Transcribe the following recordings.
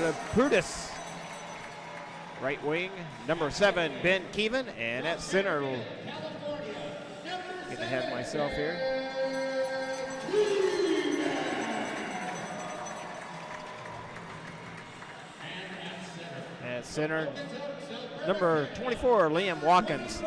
to Prudis. Right wing, number 7, Ben Keevan. And at center, get ahead of myself here. At center, number 24, Liam Watkins.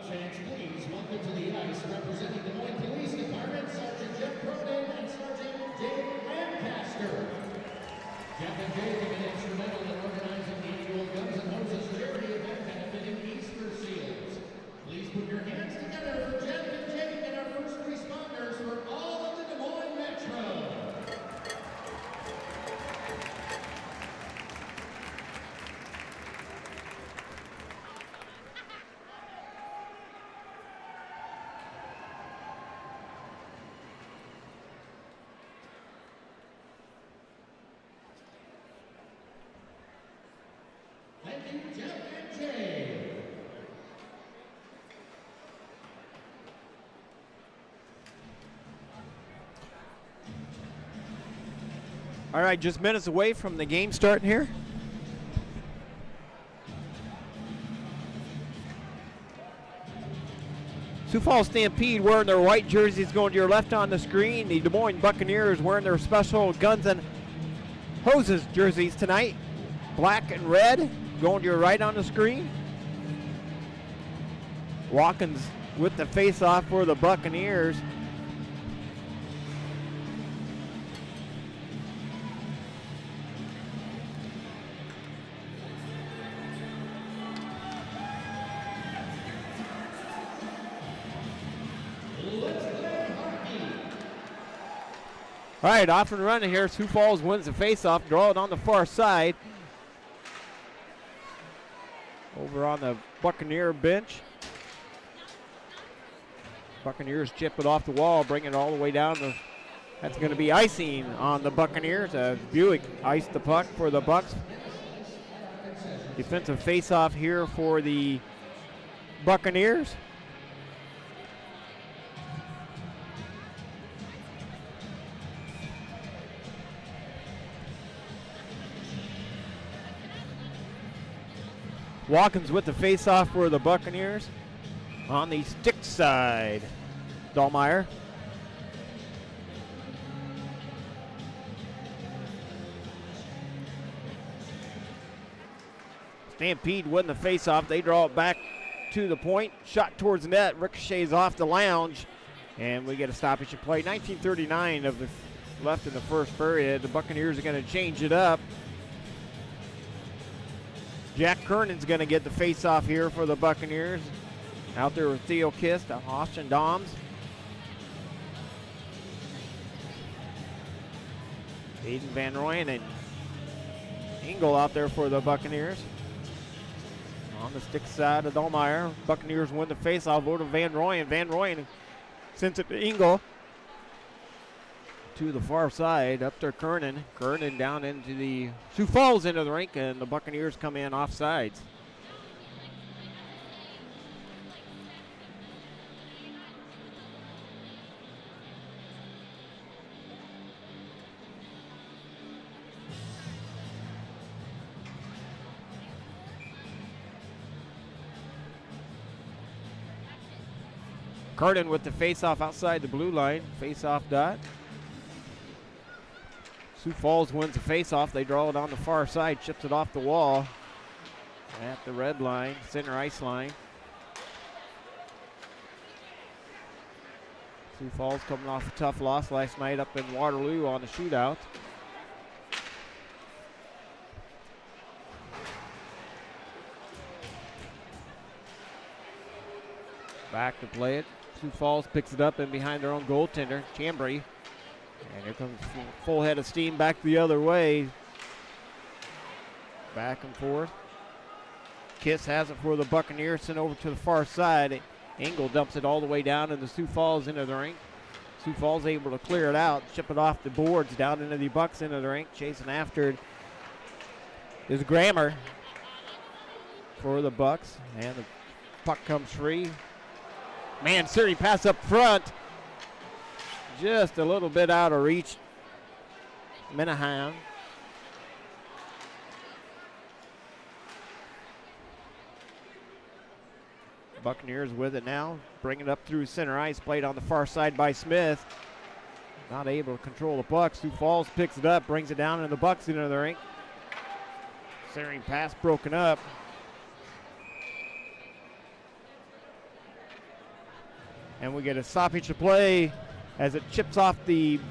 Chance, please welcome to the ice, representing the Moines Police Department, Sergeant Jeff Cronin and Sergeant Dave Lancaster. Jeff and Dave have been instrumental in organizing the annual Guns and Hoses charity event benefiting Easter Seals. Please put your hands together for Jeff and Jake and our first responders for all of the Des Moines Metro. All right, just minutes away from the game starting here. Sioux Falls Stampede wearing their white jerseys going to your left on the screen. The Des Moines Buccaneers wearing their special Guns and Hoses jerseys tonight. Black and red going to your right on the screen. Watkins with the face-off for the Buccaneers. All right, off and running here. Sioux Falls wins the face-off. Draw it on the far side. Over on the Buccaneer bench. Buccaneers chip it off the wall, bring it all the way down. That's going to be icing on the Buccaneers. Buick iced the puck for the Bucks. Defensive face-off here for the Buccaneers. Watkins with the face-off for the Buccaneers. on the stick side. Dahlmeyer. Stampede win the faceoff. They draw it back to the point. Shot towards the net. Ricochets off the lounge. And we get a stoppage of play. 19:39 of the left in the first period. The Buccaneers are going to change it up. Jack Kernan's going to get the faceoff here for the Buccaneers. Out there with Theo Kist, Austin Doms. Aiden Van Rooyen and Engel out there for the Buccaneers. On the stick side of Dahlmeyer. Buccaneers win the faceoff over to Van Rooyen. Van Rooyen sends it to Engel. To the far side, up there Kernan. Kernan down into the Sioux Falls into the rink, and the Buccaneers come in offsides. Kernan with the face-off outside the blue line. Face-off dot. Sioux Falls wins the face-off. They draw it on the far side, chips it off the wall at the red line, center ice line. Sioux Falls coming off a tough loss last night up in Waterloo on the shootout. Back to play it. Sioux Falls picks it up in behind their own goaltender, Chambry. And here comes full head of steam back the other way. Back and forth. Kiss has it for the Buccaneers, sent over to the far side. Engel dumps it all the way down into Sioux Falls into the rink. Sioux Falls able to clear it out, ship it off the boards down into the Bucks into the rink. Chasing after it is Grammer for the Bucks. And the puck comes free. Man, Siri pass up front. Just a little bit out of reach. Minahan. Buccaneers with it now. Bring it up through center ice. Played on the far side by Smith. Not able to control the puck. Sioux Falls picks it up. Brings it down into the Bucks into the rink. Centering pass broken up. And we get a stoppage of play as it chips off the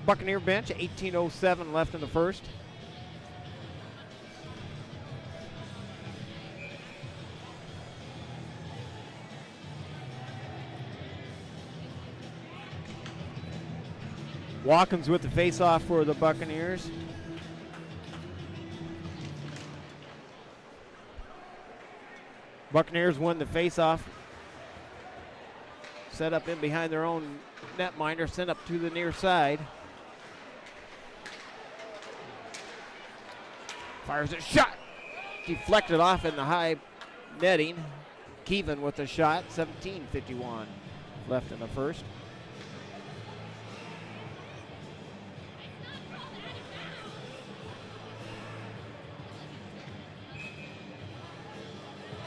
Buccaneer bench. 18:07 left in the first. Watkins with the face-off for the Buccaneers. Buccaneers win the face-off. Set up in behind their own netminder, sent up to the near side. Fires a shot. Deflected off in the high netting. Keevan with the shot. 17:51 left in the first.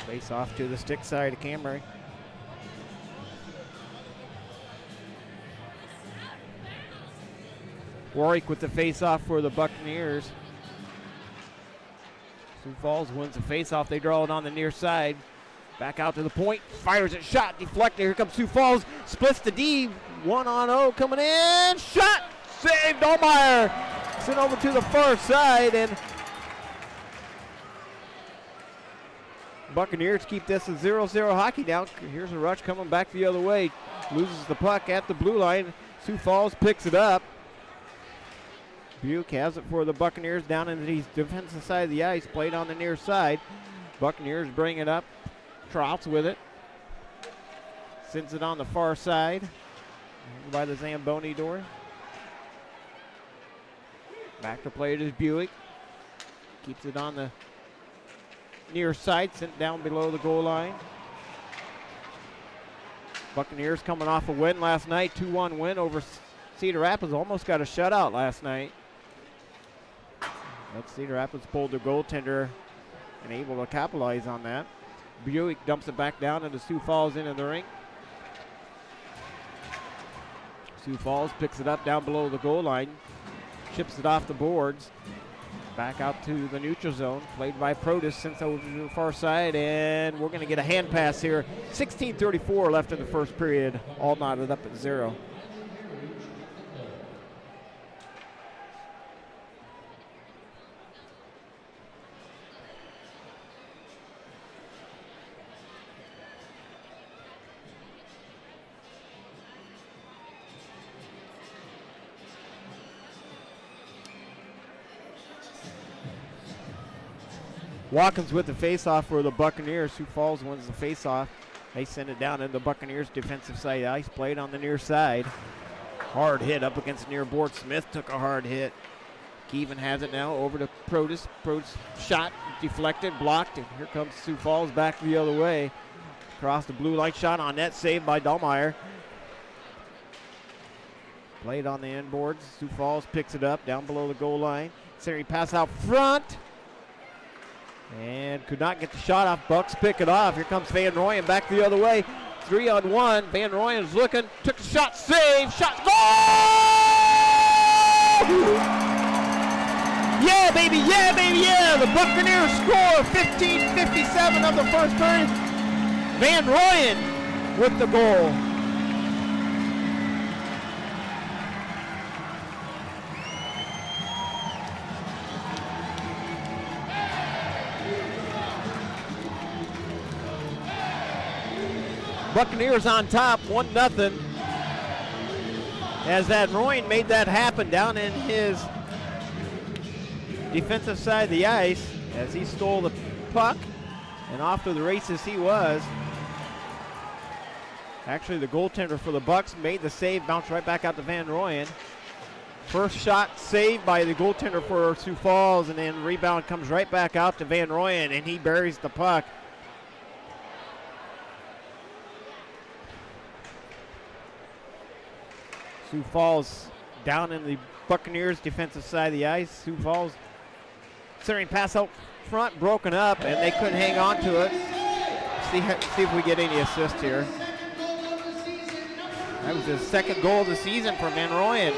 Face off to the stick side of Camry. Warwick with the face-off for the Buccaneers. Sioux Falls wins the face-off. They draw it on the near side. Back out to the point. Fires a shot. Deflected. Here comes Sioux Falls. Splits the D. 1-on-0 coming in. Shot. Saved. Dahlmeyer. Sent over to the far side. And Buccaneers keep this a 0-0 hockey down. Here's a rush coming back the other way. Loses the puck at the blue line. Sioux Falls picks it up. Buke has it for the Buccaneers down in the defensive side of the ice. Played on the near side. Buccaneers bring it up. Trouts with it. Sends it on the far side by the Zamboni door. Back to play it is Buick. Keeps it on the near side. Sent down below the goal line. Buccaneers coming off a win last night. 2-1 win over Cedar Rapids. Almost got a shutout last night. But Cedar Rapids pulled their goaltender and able to capitalize on that. Buick dumps it back down into Sioux Falls into the ring. Sioux Falls picks it up down below the goal line, chips it off the boards, back out to the neutral zone, played by Protus, sends over to the far side, and we're going to get a hand pass here. 16:34 left in the first period, all knotted up at 0. Watkins with the faceoff for the Buccaneers. Sioux Falls wins the faceoff. They send it down into the Buccaneers' defensive side ice. Played on the near side. Hard hit up against the near board. Smith took a hard hit. Keevan has it now over to Protus. Protus shot deflected, blocked, and here comes Sioux Falls back the other way. Across the blue line, shot on net, saved by Dahlmeyer. Played on the end boards. Sioux Falls picks it up down below the goal line. Centering pass out front. And could not get the shot off. Bucks pick it off. Here comes Van Royen back the other way. 3-on-1. Van Royen's looking. Took a shot. Save. Shot. Goal! Yeah, baby. Yeah, baby. Yeah. The Buccaneers score. 15:57 of the first period. Van Royen with the goal. Buccaneers on top, 1-0. As Van Royen made that happen down in his defensive side of the ice as he stole the puck, and off to the races he was. Actually, the goaltender for the Bucks made the save, bounced right back out to Van Royen. First shot saved by the goaltender for Sioux Falls, and then rebound comes right back out to Van Royen, and he buries the puck. Sioux Falls down in the Buccaneers' defensive side of the ice. Sioux Falls centering pass out front, broken up, and they couldn't hang on to it. See if we get any assist here. That was his second goal of the season for Van Royen.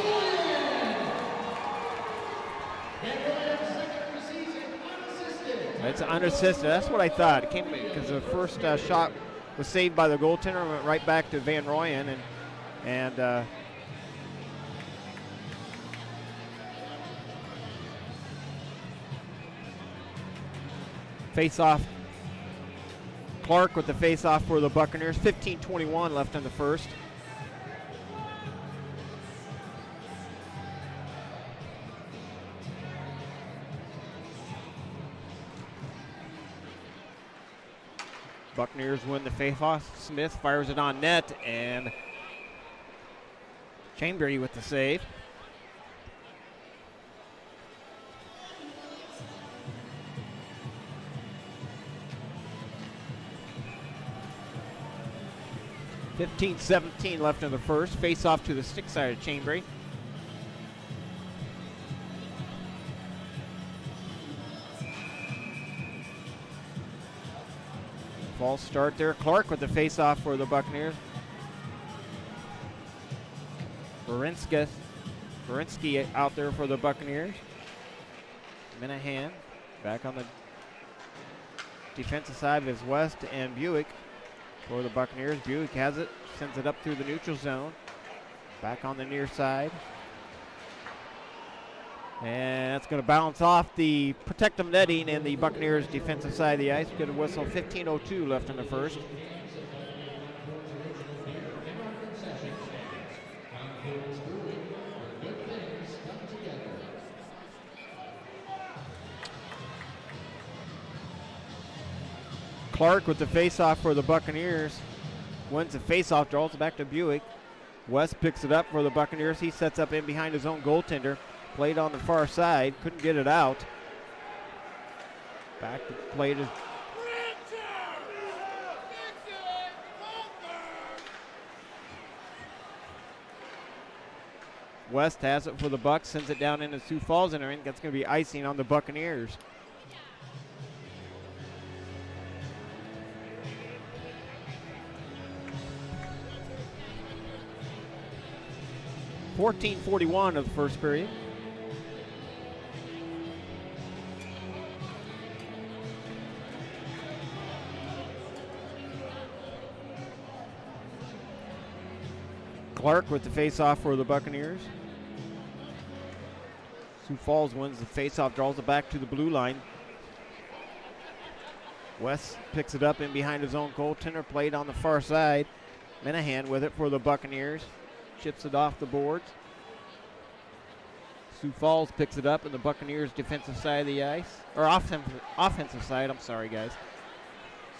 It's unassisted. That's what I thought. It came because the first shot was saved by the goaltender and went right back to Van Royen, and face-off. Clark with the face-off for the Buccaneers. 15:21 left in the first. Buccaneers win the face-off. Smith fires it on net, and Chambry with the save. .17 left in the first. Face off to the stick side of Chambry. False start there. Clark with the face off for the Buccaneers. Berinsky out there for the Buccaneers. Minahan back on the defensive side is West and Buick. For the Buccaneers, Buick has it, sends it up through the neutral zone. Back on the near side. And that's going to bounce off the protective netting in the Buccaneers defensive side of the ice. Good whistle, 15:02 left in the first. Clark with the face-off for the Buccaneers. Wins the face-off, draws it back to Buick. West picks it up for the Buccaneers. He sets up in behind his own goaltender. Played on the far side, couldn't get it out. Back to play to West has it for the Bucks, sends it down into Sioux Falls, and that's going to be icing on the Buccaneers. 14:41 of the first period. Clark with the face-off for the Buccaneers. Sioux Falls wins the face-off, draws it back to the blue line. West picks it up in behind his own goaltender, played on the far side. Minahan with it for the Buccaneers. Chips it off the boards. Sioux Falls picks it up in the Buccaneers' defensive side of the ice. Or offensive side, I'm sorry, guys.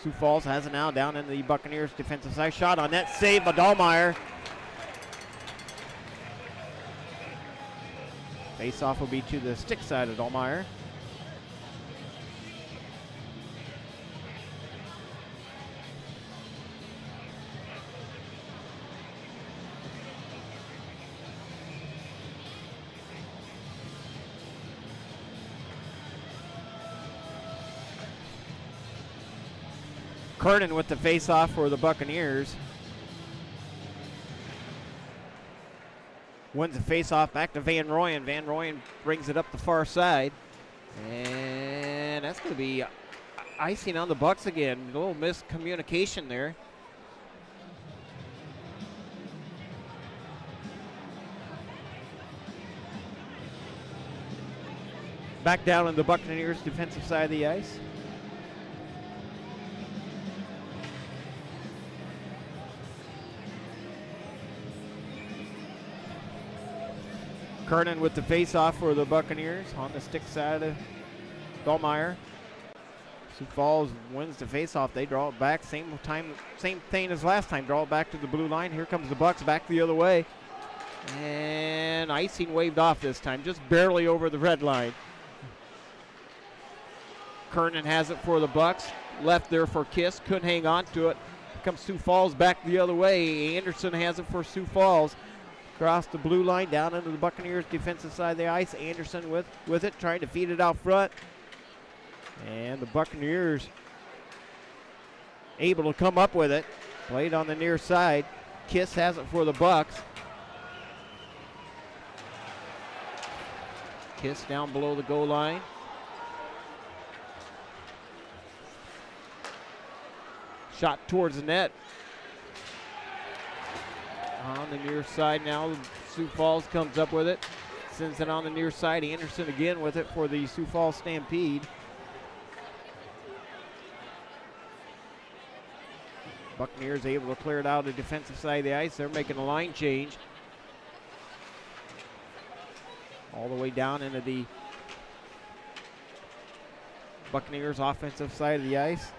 Sioux Falls has it now down in the Buccaneers' defensive side. Shot on net, save by Dahlmeyer. Face-off will be to the stick side of Dahlmeyer. Kernan with the face-off for the Buccaneers. Wins the face-off back to Van Royen. Van Royen brings it up the far side. And that's going to be icing on the Bucks again. A little miscommunication there. Back down on the Buccaneers' defensive side of the ice. Kernan with the face-off for the Buccaneers on the stick side of Dahlmeyer. Sioux Falls wins the face-off. They draw it back. Same thing as last time. Draw it back to the blue line. Here comes the Bucks back the other way. And icing waved off this time, just barely over the red line. Kernan has it for the Bucks. Left there for Kiss. Couldn't hang on to it. Here comes Sioux Falls back the other way. Anderson has it for Sioux Falls. Across the blue line, down into the Buccaneers' defensive side of the ice. Anderson with it, trying to feed it out front. And the Buccaneers able to come up with it. Played on the near side. Kiss has it for the Bucks. Kiss down below the goal line. Shot towards the net. On the near side now, Sioux Falls comes up with it. Sends it on the near side. Anderson again with it for the Sioux Falls Stampede. Buccaneers able to clear it out of the defensive side of the ice. They're making a line change. All the way down into the Buccaneers offensive side of the ice.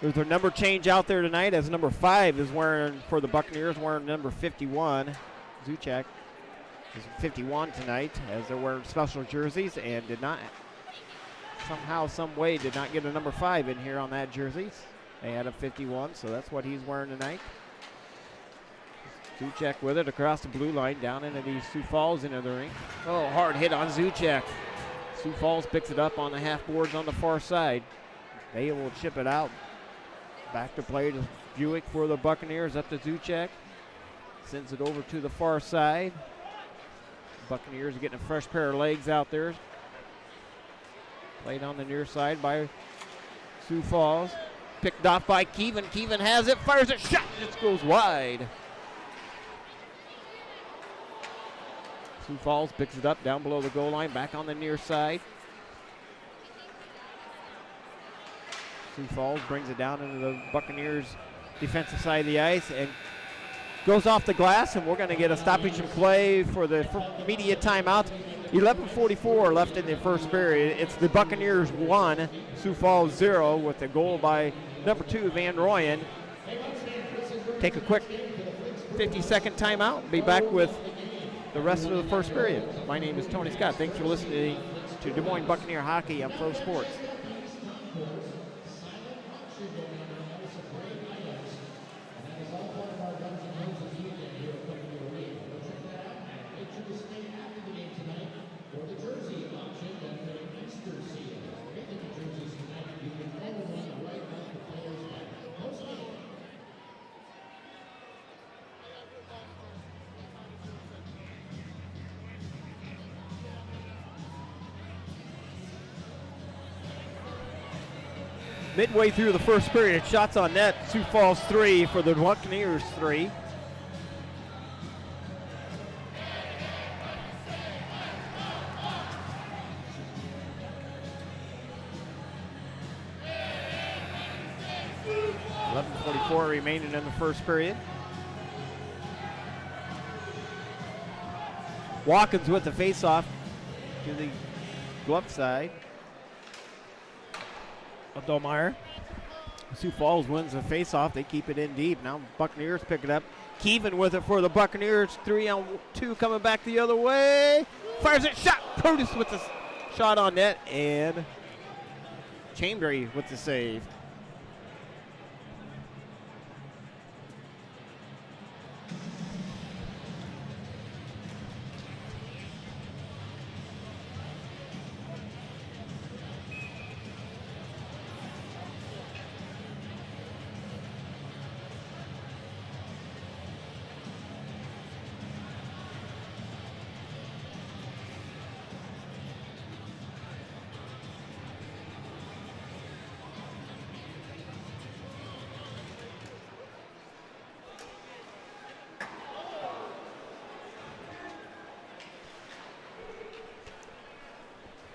There's a number change out there tonight as number 5 is wearing, for the Buccaneers, wearing number 51. Zuchak is 51 tonight as they're wearing special jerseys and did not, somehow, some way, did not get a number 5 in here on that jersey. They had a 51, so that's what he's wearing tonight. Zuchak with it across the blue line down into the Sioux Falls into the ring. Oh, hard hit on Zuchak. Sioux Falls picks it up on the half boards on the far side. They will chip it out. Back to play to Buick for the Buccaneers, up to Zuchak. Sends it over to the far side. Buccaneers are getting a fresh pair of legs out there. Played on the near side by Sioux Falls. Picked off by Keevan. Keevan has it, fires it, shot, just goes wide. Sioux Falls picks it up down below the goal line, back on the near side. Sioux Falls brings it down into the Buccaneers' defensive side of the ice and goes off the glass, and we're going to get a stoppage in play for the media timeout. 11:44 left in the first period. It's the Buccaneers 1, Sioux Falls 0, with a goal by number 2, Van Royen. Take a quick 50-second timeout. Be back with the rest of the first period. My name is Tony Scott. Thanks for listening to Des Moines Buccaneer Hockey on Pro Sports. Midway through the first period, shots on net. Sioux Falls 3 for the Buccaneers 3. .44 remaining in the first period. Watkins with the faceoff to the glove side of Dolmeyer. Sioux Falls wins the faceoff. They keep it in deep. Now Buccaneers pick it up. Keevan with it for the Buccaneers. 3-on-2 coming back the other way. Fires it. Shot. Produce with the shot on net. And Chambry with the save.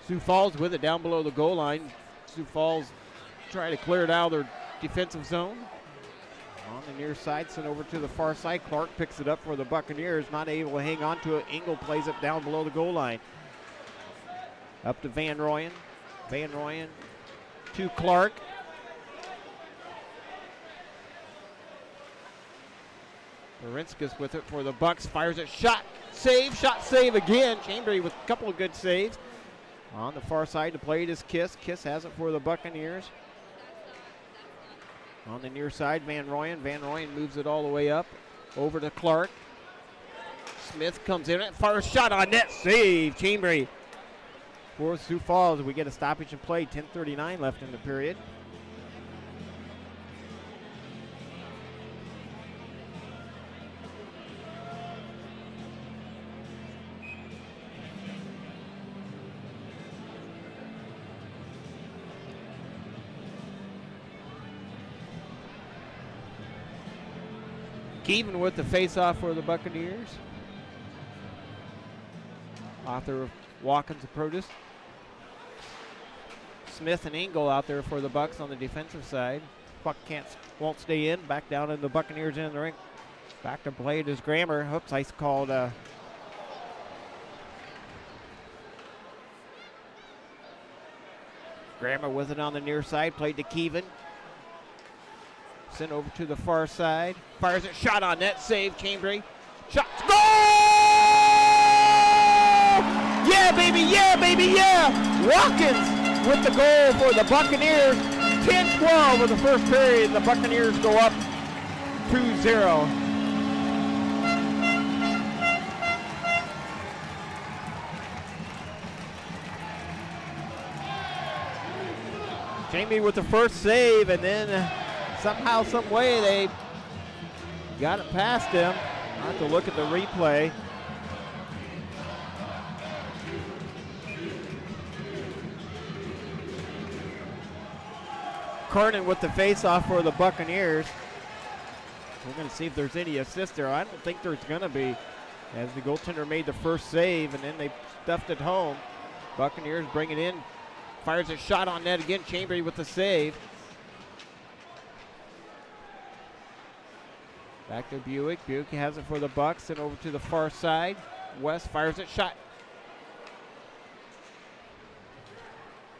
Sioux Falls with it down below the goal line. Sioux Falls try to clear it out of their defensive zone. On the near side, sent over to the far side. Clark picks it up for the Buccaneers, not able to hang on to it. Engel plays it down below the goal line. Up to Van Royen. Van Royen to Clark. Marinskas with it for the Bucks. Fires it. Shot save again. Chambry with a couple of good saves. On the far side to play it is Kiss. Kiss has it for the Buccaneers. On the near side, Van Royen. Van Royen moves it all the way up. Over to Clark. Smith comes in. Fires shot on net. Save. Chambry for Sioux Falls. We get a stoppage and play. 10:39 left in the period. Even with the face-off for the Buccaneers. Author of Watkins and Produce. Smith and Engel out there for the Bucks on the defensive side. Puck won't stay in. Back down in the Buccaneers in the rink. Back to play it is Grammer. Oops, I called Grammer with it on the near side. Played to Keevan. Sent over to the far side. Fires it. Shot on net. Save. Chambry. Shot. Goal! Yeah, baby. Yeah, baby. Yeah. Watkins with the goal for the Buccaneers. 10-12 of the first period. The Buccaneers go up 2-0. Jamie with the first save, and then somehow, some way, they got it past him. I'll have to look at the replay. Kernan with the face-off for the Buccaneers. We're going to see if there's any assist there. I don't think there's going to be, as the goaltender made the first save, and then they stuffed it home. Buccaneers bring it in. Fires a shot on net again. Chambry with the save. Back to Buick. Buick has it for the Bucks and over to the far side. West fires it. Shot.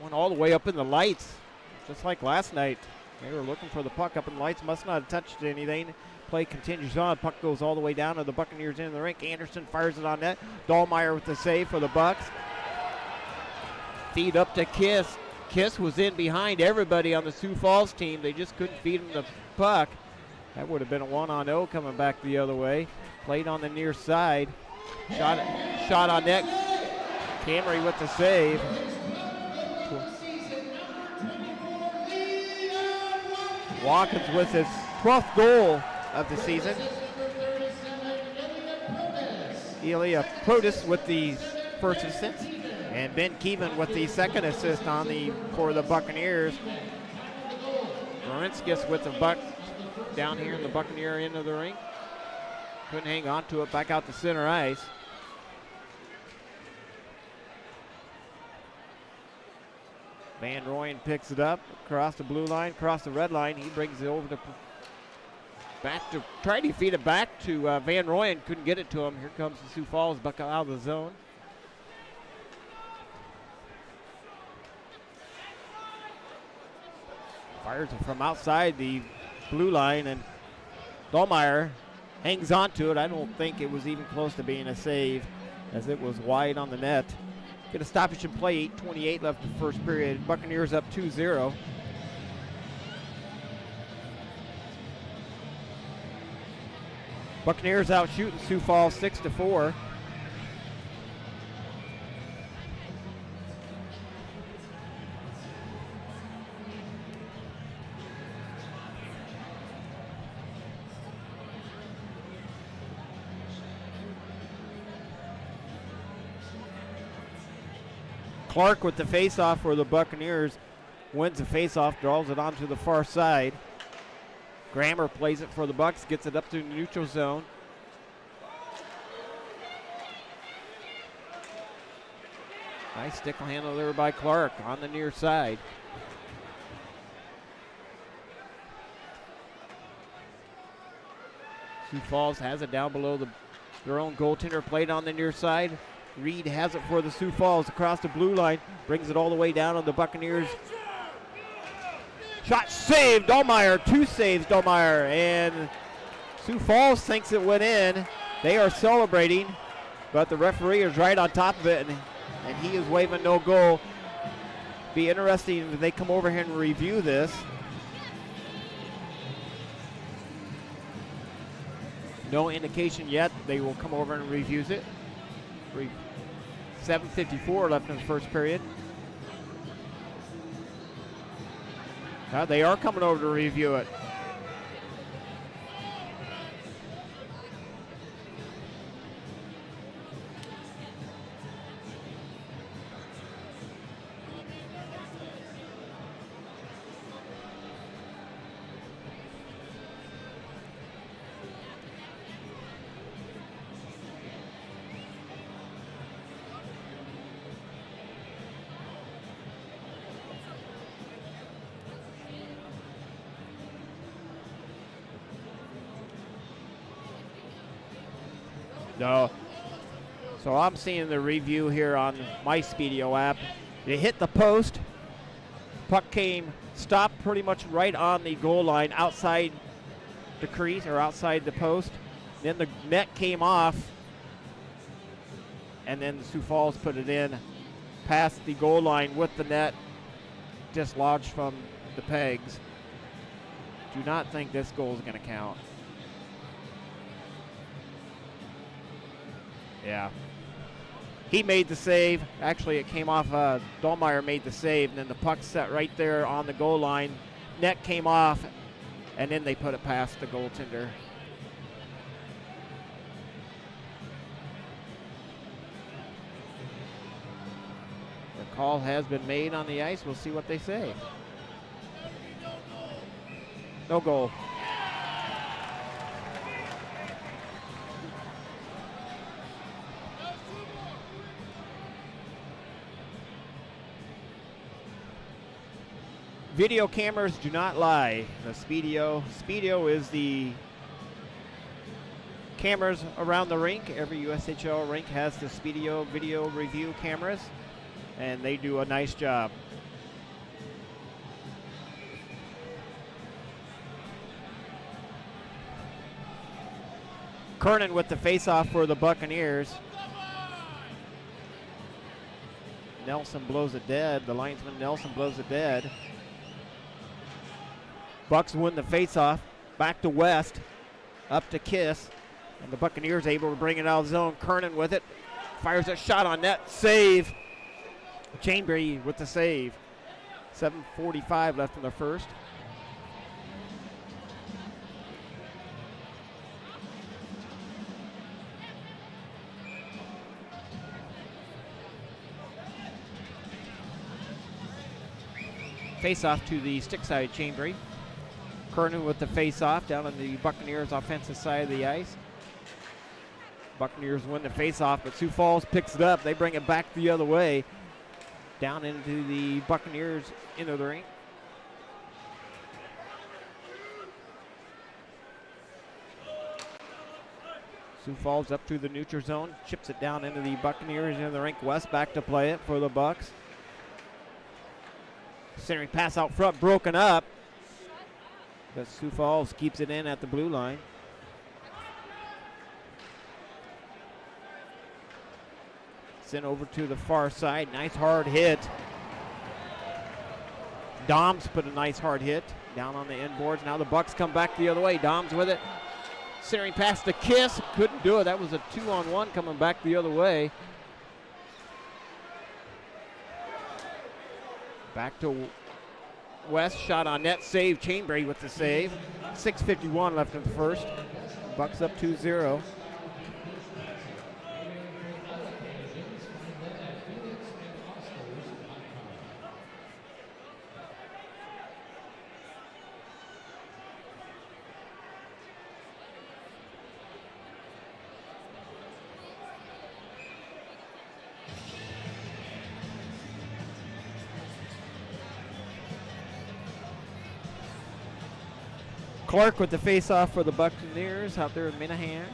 Went all the way up in the lights, just like last night. They were looking for the puck up in the lights. Must not have touched anything. Play continues on. Puck goes all the way down to the Buccaneers in the rink. Anderson fires it on net. Dahlmeyer with the save for the Bucks. Feed up to Kiss. Kiss was in behind everybody on the Sioux Falls team. They just couldn't feed him the puck. That would have been a 1-on-0 coming back the other way. Played on the near side. Shot on net. Camry with the save. Watkins with his 12th goal of the season. Ilya Protis with the first assist. And Ben Keevan with the second assist for the Buccaneers. Lawrence gets with the buck down here in the Buccaneer end of the ring. Couldn't hang on to it, back out to center ice. Van Royen picks it up across the blue line, across the red line. He brings it over to back to try to feed it back to Van Royen. Couldn't get it to him. Here comes the Sioux Falls buck out of the zone. Fires it from outside the blue line, and Dahlmeyer hangs on to it. I don't think it was even close to being a save, as it was wide on the net. Get a stoppage in play, 8:28 left in the first period. Buccaneers up 2-0. Buccaneers out shooting Sioux Falls 6-4. Clark with the face-off for the Buccaneers. Wins the face-off, draws it onto the far side. Grammer plays it for the Bucks, gets it up to the neutral zone. Nice stick handle there by Clark on the near side. Sioux Falls has it down below their own goaltender, played on the near side. Reed has it for the Sioux Falls across the blue line, brings it all the way down on the Buccaneers. Shot saved, Dahlmeyer, 2 saves, Dahlmeyer, and Sioux Falls thinks it went in. They are celebrating, but the referee is right on top of it, and he is waving no goal. Be interesting if they come over here and review this. No indication yet. They will come over and reviews it. 7:54 left in the first period. They are coming over to review it. No. So I'm seeing the review here on my Speedio app. It hit the post. Puck stopped pretty much right on the goal line outside the crease or outside the post. Then the net came off, and then the Sioux Falls put it in past the goal line with the net dislodged from the pegs. Do not think this goal is going to count. Yeah. He made the save. Actually, it came off. Dahlmeyer made the save, and then the puck set right there on the goal line. Net came off, and then they put it past the goaltender. The call has been made on the ice. We'll see what they say. No goal. Video cameras do not lie. The Speedio is the cameras around the rink. Every USHL rink has the Speedio video review cameras, and they do a nice job. Kernan with the face-off for the Buccaneers. Nelson blows it dead. The linesman Nelson blows it dead. Bucks win the face-off. Back to West. Up to Kiss. And the Buccaneers able to bring it out of the zone. Kernan with it. Fires a shot on net. Save. Chambry with the save. 7:45 left in the first. Face off to the stick side, Chambry. Kernan with the face-off down on the Buccaneers' offensive side of the ice. Buccaneers win the face-off, but Sioux Falls picks it up. They bring it back the other way, down into the Buccaneers' into the ring. Sioux Falls up through the neutral zone, chips it down into the Buccaneers into the rink. West back to play it for the Bucks. Centering pass out front, broken up. But Sioux Falls keeps it in at the blue line. Sent over to the far side. Nice hard hit. Doms put a nice hard hit down on the inboards. Now the Bucks come back the other way. Doms with it. Centering pass to Kiss. Couldn't do it. That was a 2-on-1 coming back the other way. Back to West. Shot on net. Save. Chambray with the save. 6:51 left in the first. Bucks up 2-0. Clark with the face-off for the Buccaneers out there in Minahan.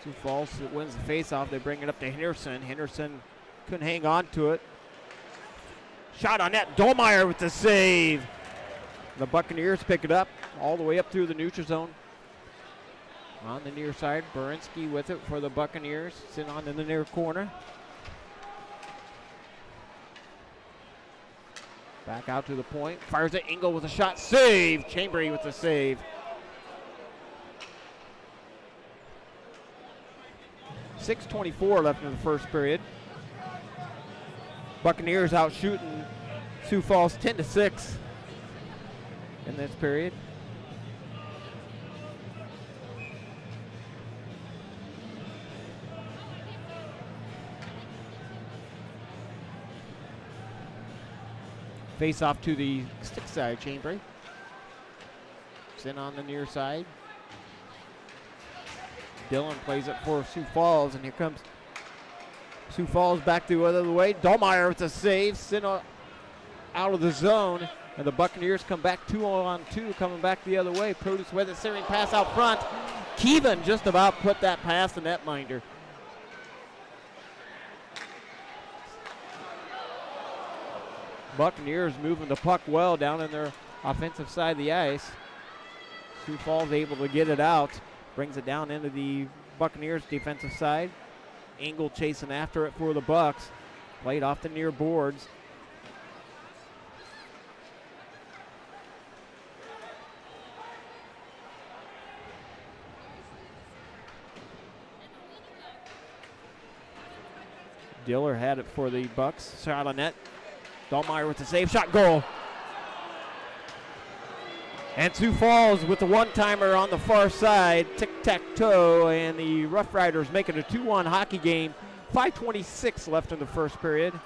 Sioux Falls wins the face-off. They bring it up to Henderson. Henderson couldn't hang on to it. Shot on net. Dolmeyer with the save. The Buccaneers pick it up all the way up through the neutral zone. On the near side, Berinsky with it for the Buccaneers. Sitting on in the near corner. Back out to the point. Fires it. Engel with a shot. Save. Chambray with the save. 6:24 left in the first period. Buccaneers out shooting Sioux Falls 10-6 in this period. Face off to the stick side, Chambray. Sent on the near side. Dillon plays it for Sioux Falls, and here comes Sioux Falls back the other way. Dolmeyer with a save, sent out of the zone, and the Buccaneers come back 2-on-2, coming back the other way. Produce with it, centering pass out front. Keevan just about put that past the netminder. Buccaneers moving the puck well down in their offensive side of the ice. Sioux Falls able to get it out. Brings it down into the Buccaneers defensive side. Engel chasing after it for the Bucks. Played off the near boards. Diller had it for the Bucks. Shot on net. Dolmeyer with the save. Shot, goal. And Sioux Falls with the one-timer on the far side. Tic-tac-toe, and the Rough Riders make it a 2-1 hockey game. 5:26 left in the first period.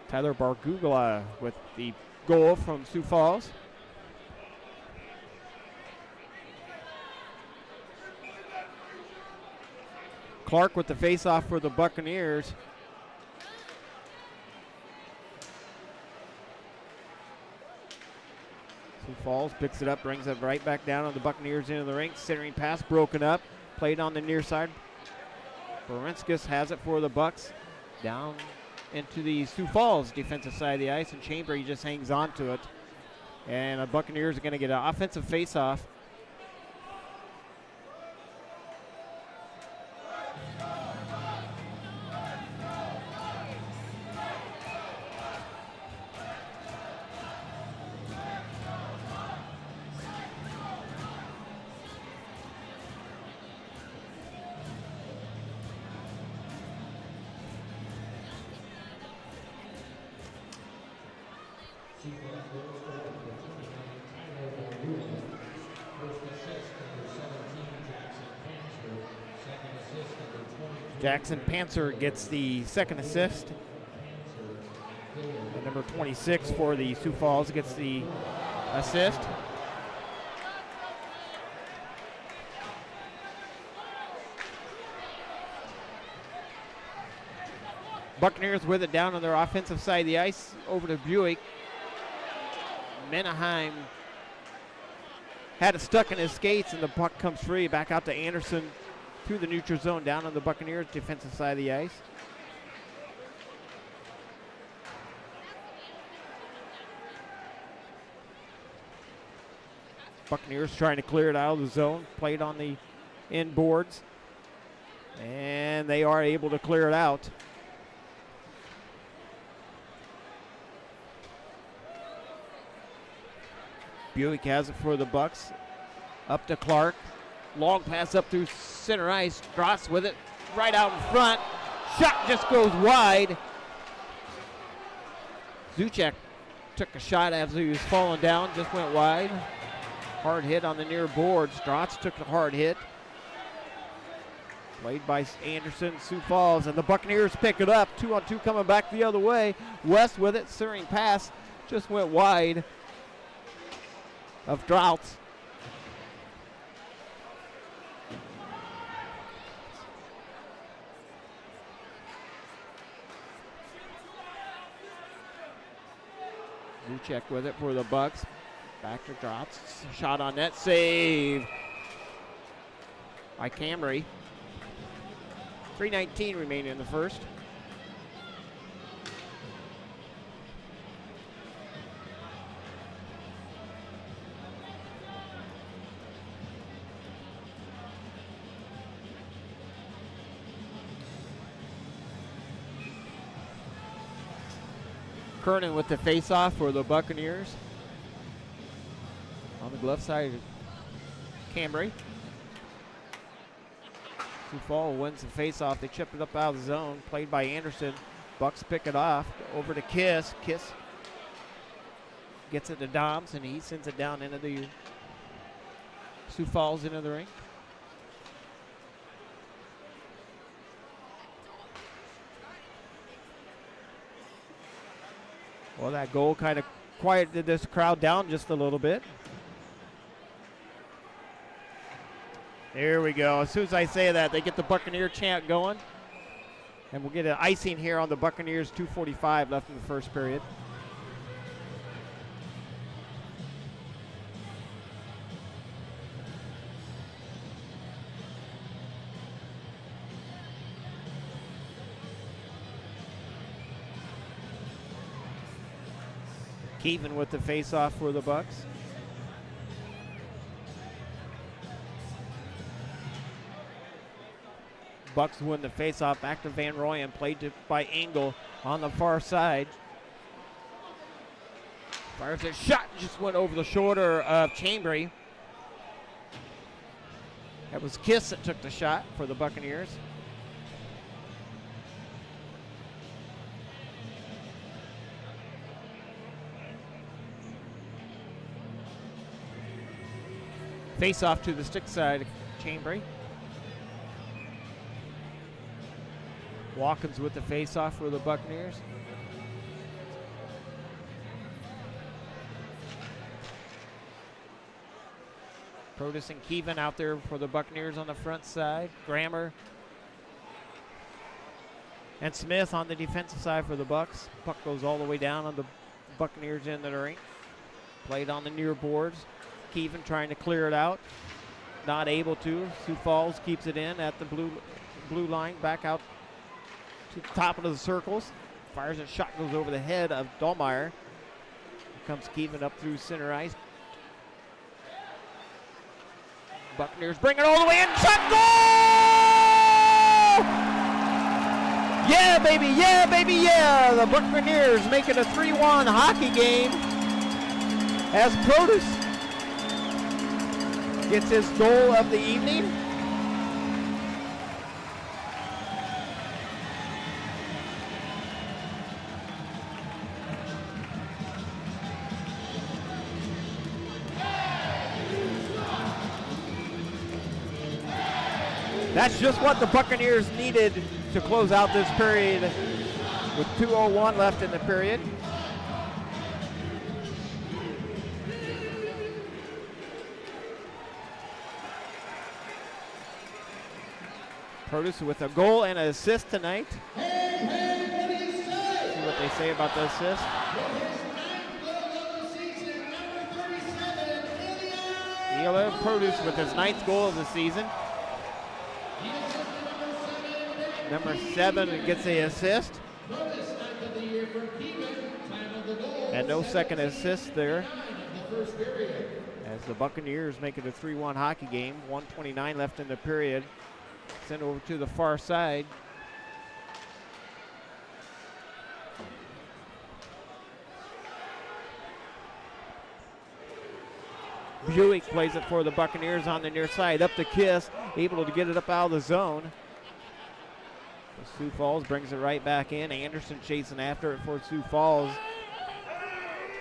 Tyler Bargugla with the goal from Sioux Falls. Clark with the face-off for the Buccaneers. Sioux Falls picks it up, brings it right back down on the Buccaneers into the rink. Centering pass broken up, played on the near side. Berinsky has it for the Bucks. Down into the Sioux Falls defensive side of the ice, and Chambray just hangs on to it. And the Buccaneers are going to get an offensive face-off. Jackson Panzer gets the second assist. And number 26 for the Sioux Falls gets the assist. Buccaneers with it down on their offensive side of the ice over to Buick. Menaheim had it stuck in his skates, and the puck comes free back out to Anderson through the neutral zone down on the Buccaneers defensive side of the ice. Buccaneers trying to clear it out of the zone, played on the inboards, and they are able to clear it out. Buick has it for the Bucks. Up to Clark. Long pass up through center ice. Dross with it right out in front. Shot just goes wide. Zuchek took a shot as he was falling down. Just went wide. Hard hit on the near boards. Dross took the hard hit. Played by Anderson, Sioux Falls, and the Buccaneers pick it up. 2-on-2 coming back the other way. West with it. Searing pass. Just went wide of Droughts. Zuchek with it for the Bucks. Back to Droughts. Shot on net. Save by Camry. 3:19 remaining in the first. Kernan with the face-off for the Buccaneers. On the glove side, Cambry. Sioux Falls wins the face-off. They chip it up out of the zone. Played by Anderson. Bucks pick it off. Over to Kiss. Kiss gets it to Doms, and he sends it down into the Sioux Falls into the ring. Well, that goal kind of quieted this crowd down just a little bit. There we go. As soon as I say that, they get the Buccaneer chant going. And we'll get an icing here on the Buccaneers. 2:45 left in the first period. Keevan with the face-off for the Bucks. Bucks win the face-off. Back to Van Royen, played by Engel on the far side. Fires a shot, just went over the shoulder of Chambry. That was Kiss that took the shot for the Buccaneers. Face off to the stick side, Chambry. Watkins with the face off for the Buccaneers. Protus and Keevan out there for the Buccaneers on the front side. Grammer and Smith on the defensive side for the Bucks. Puck goes all the way down on the Buccaneers end of the rink. Played on the near boards. Keevan trying to clear it out. Not able to. Sioux Falls keeps it in at the blue line. Back out to the top of the circles. Fires a shot, goes over the head of Dahlmeyer. Here comes Keevan up through center ice. Buccaneers bring it all the way in. Shot, goal! Yeah, baby, yeah, baby, yeah. The Buccaneers make it a 3-1 hockey game as Protus gets his goal of the evening. That's just what the Buccaneers needed to close out this period with 2:01 left in the period. Produce with a goal and an assist tonight. See what they say about the assist. Ela Produce with his 9th goal of the season. Number 7 gets the assist. And no second assist there. As the Buccaneers make it a 3-1 hockey game. 1:29 left in the period. Sent over to the far side. Buick plays it for the Buccaneers on the near side. Up to Kiss, able to get it up out of the zone. Sioux Falls brings it right back in. Anderson chasing after it for Sioux Falls.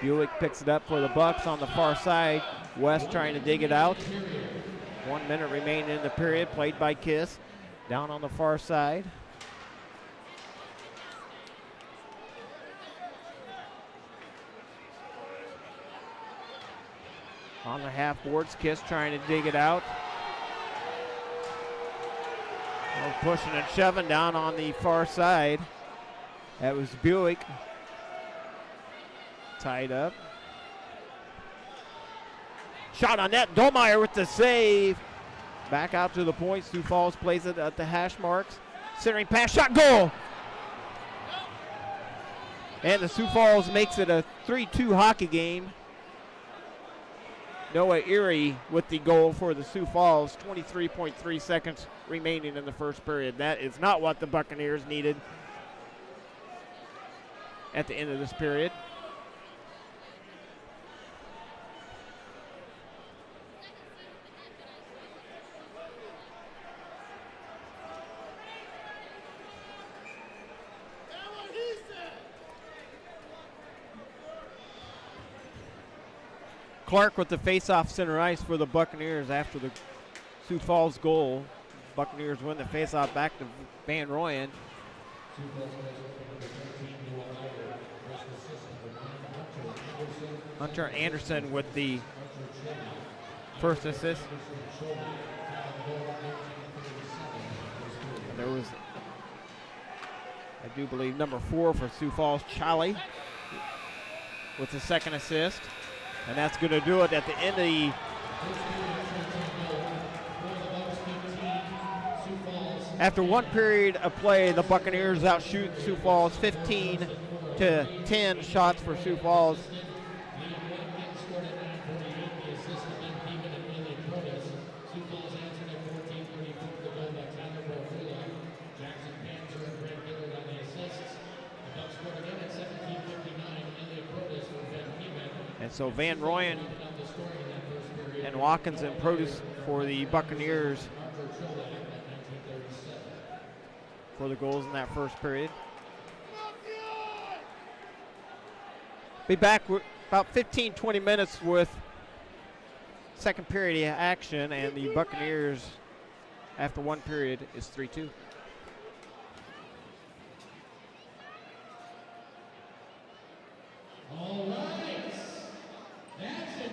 Buick picks it up for the Bucks on the far side. West trying to dig it out. 1 minute remaining in the period, played by Kiss. Down on the far side. On the half boards, Kiss trying to dig it out. Pushing and shoving down on the far side. That was Buick. Tied up. Shot on net. Dolmeyer with the save. Back out to the point. Sioux Falls plays it at the hash marks. Centering pass, shot, goal. And the Sioux Falls makes it a 3-2 hockey game. Noah Erie with the goal for the Sioux Falls. 23.3 seconds remaining in the first period. That is not what the Buccaneers needed at the end of this period. Clark with the face-off center ice for the Buccaneers after the Sioux Falls goal. Buccaneers win the face-off back to Van Royen. Hunter Anderson with the first assist. And there was, I do believe, number 4 for Sioux Falls, Charlie, with the second assist. And that's going to do it at the end of the after 1 period of play. The Buccaneers outshoot Sioux Falls 15-10 shots for Sioux Falls. And so Van Royen and Watkins and Produce for the Buccaneers for the goals in that first period. Be back with about 15-20 minutes with second period action, and the Buccaneers after 1 period is 3-2. All right. That's it.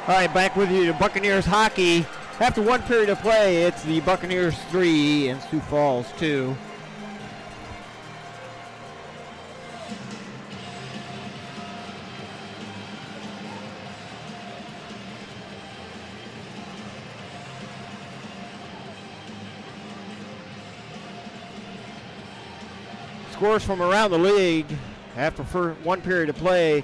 All right, back with you to Buccaneers hockey. After one period of play, it's the Buccaneers 3 and Sioux Falls 2. Scores from around the league after one period of play.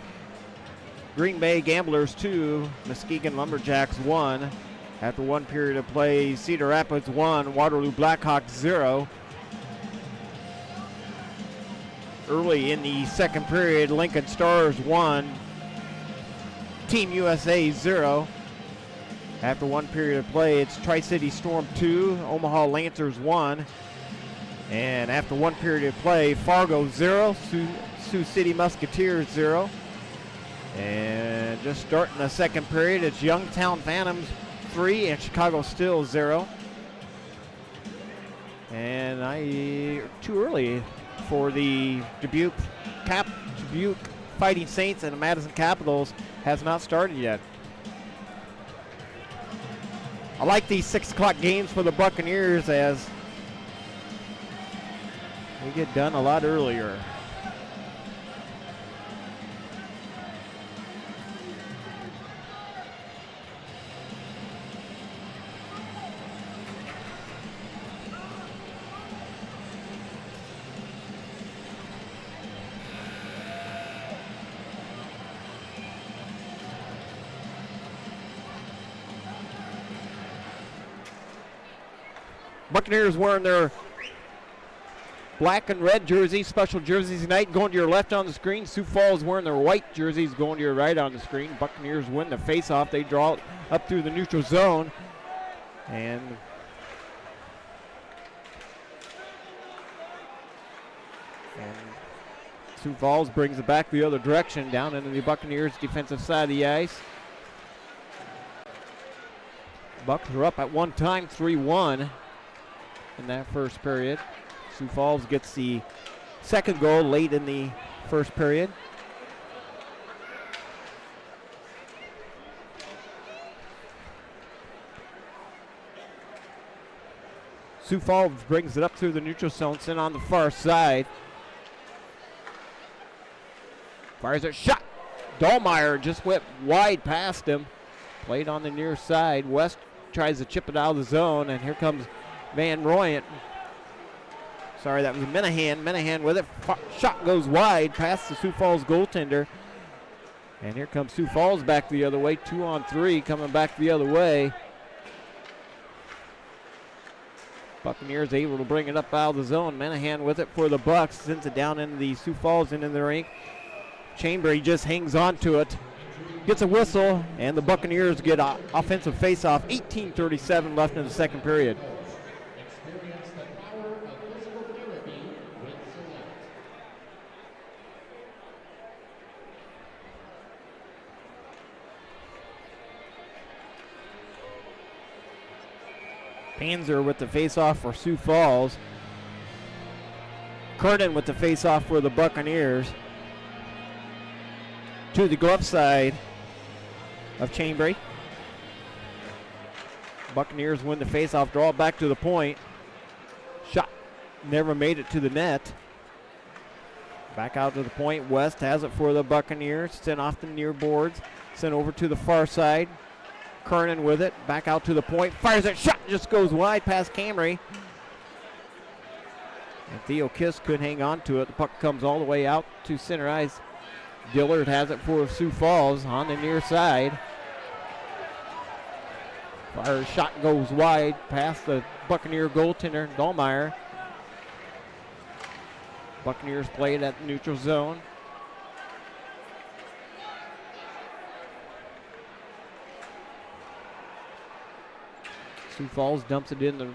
Green Bay Gamblers 2, Muskegon Lumberjacks 1. After one period of play, Cedar Rapids 1, Waterloo Blackhawks 0. Early in the second period, Lincoln Stars 1, Team USA 0. After one period of play, it's Tri-City Storm 2, Omaha Lancers 1. And after one period of play, Fargo 0, Sioux City Musketeers 0. And just starting the second period, it's Youngstown Phantoms 3 and Chicago Steel 0. And too early for the Dubuque Fighting Saints and the Madison Capitals has not started yet. I like these 6 o'clock games for the Buccaneers as we get done a lot earlier. Buccaneers wearing their black and red jerseys, special jerseys tonight. Going to your left on the screen. Sioux Falls wearing their white jerseys, going to your right on the screen. Buccaneers win the face-off. They draw it up through the neutral zone. And Sioux Falls brings it back the other direction, down into the Buccaneers' defensive side of the ice. Bucs are up at one time, 3-1 in that first period. Sioux Falls gets the second goal late in the first period. Sioux Falls brings it up through the neutral zone, sent on the far side. Fires a shot. Dahlmeyer just went wide past him. Played on the near side. West tries to chip it out of the zone, and here comes Van Royant. Sorry, that was Minahan. Minahan with it. Shot goes wide past the Sioux Falls goaltender. And here comes Sioux Falls back the other way. 2-on-3 coming back the other way. Buccaneers able to bring it up out of the zone. Minahan with it for the Bucs. Sends it down into the Sioux Falls into the rink. Chambery just hangs on to it. Gets a whistle, and the Buccaneers get an offensive face-off. 18:37 left in the second period. Panzer with the face-off for Sioux Falls. Curtin with the face-off for the Buccaneers. To the glove side of Chambery. Buccaneers win the face-off, draw it back to the point. Shot never made it to the net. Back out to the point. West has it for the Buccaneers. Sent off the near boards. Sent over to the far side. Kernan with it. Back out to the point. Fires it. Shot just goes wide past Camry. And Theo Kiss could hang on to it. The puck comes all the way out to center ice. Dillard has it for Sioux Falls on the near side. Fire shot goes wide past the Buccaneer goaltender, Dahlmeyer. Buccaneers play it at the neutral zone. Sioux Falls dumps it in the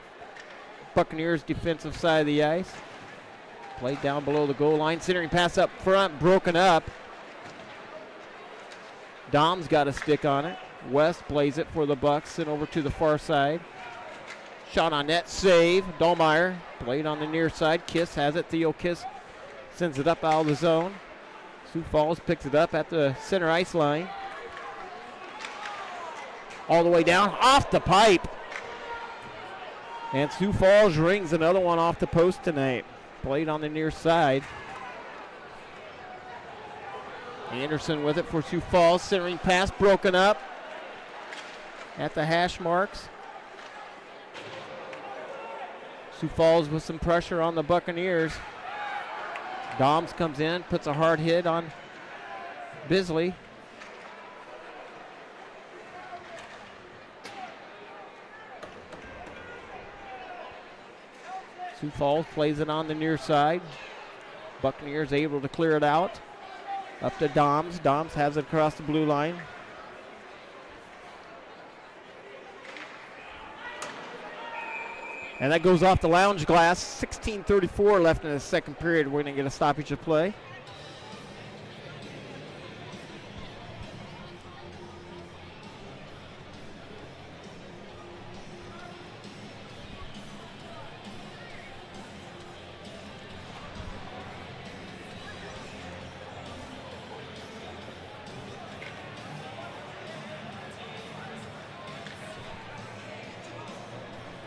Buccaneers defensive side of the ice. Played down below the goal line. Centering pass up front, broken up. Dom's got a stick on it. West plays it for the Bucs and over to the far side. Shot on net, save. Dahlmeyer played on the near side. Kiss has it. Theo Kiss sends it up out of the zone. Sioux Falls picks it up at the center ice line. all the way down, off the pipe. And Sioux Falls rings another one off the post tonight. Played on the near side. Anderson with it for Sioux Falls. Centering pass broken up at the hash marks. Sioux Falls with some pressure on the Buccaneers. Doms comes in, puts a hard hit on Bisley. Sioux Falls plays it on the near side. Buccaneers able to clear it out. Up to Doms. Doms has it across the blue line. And that goes off the lounge glass. 16:34 left in the second period. We're going to get a stoppage of play.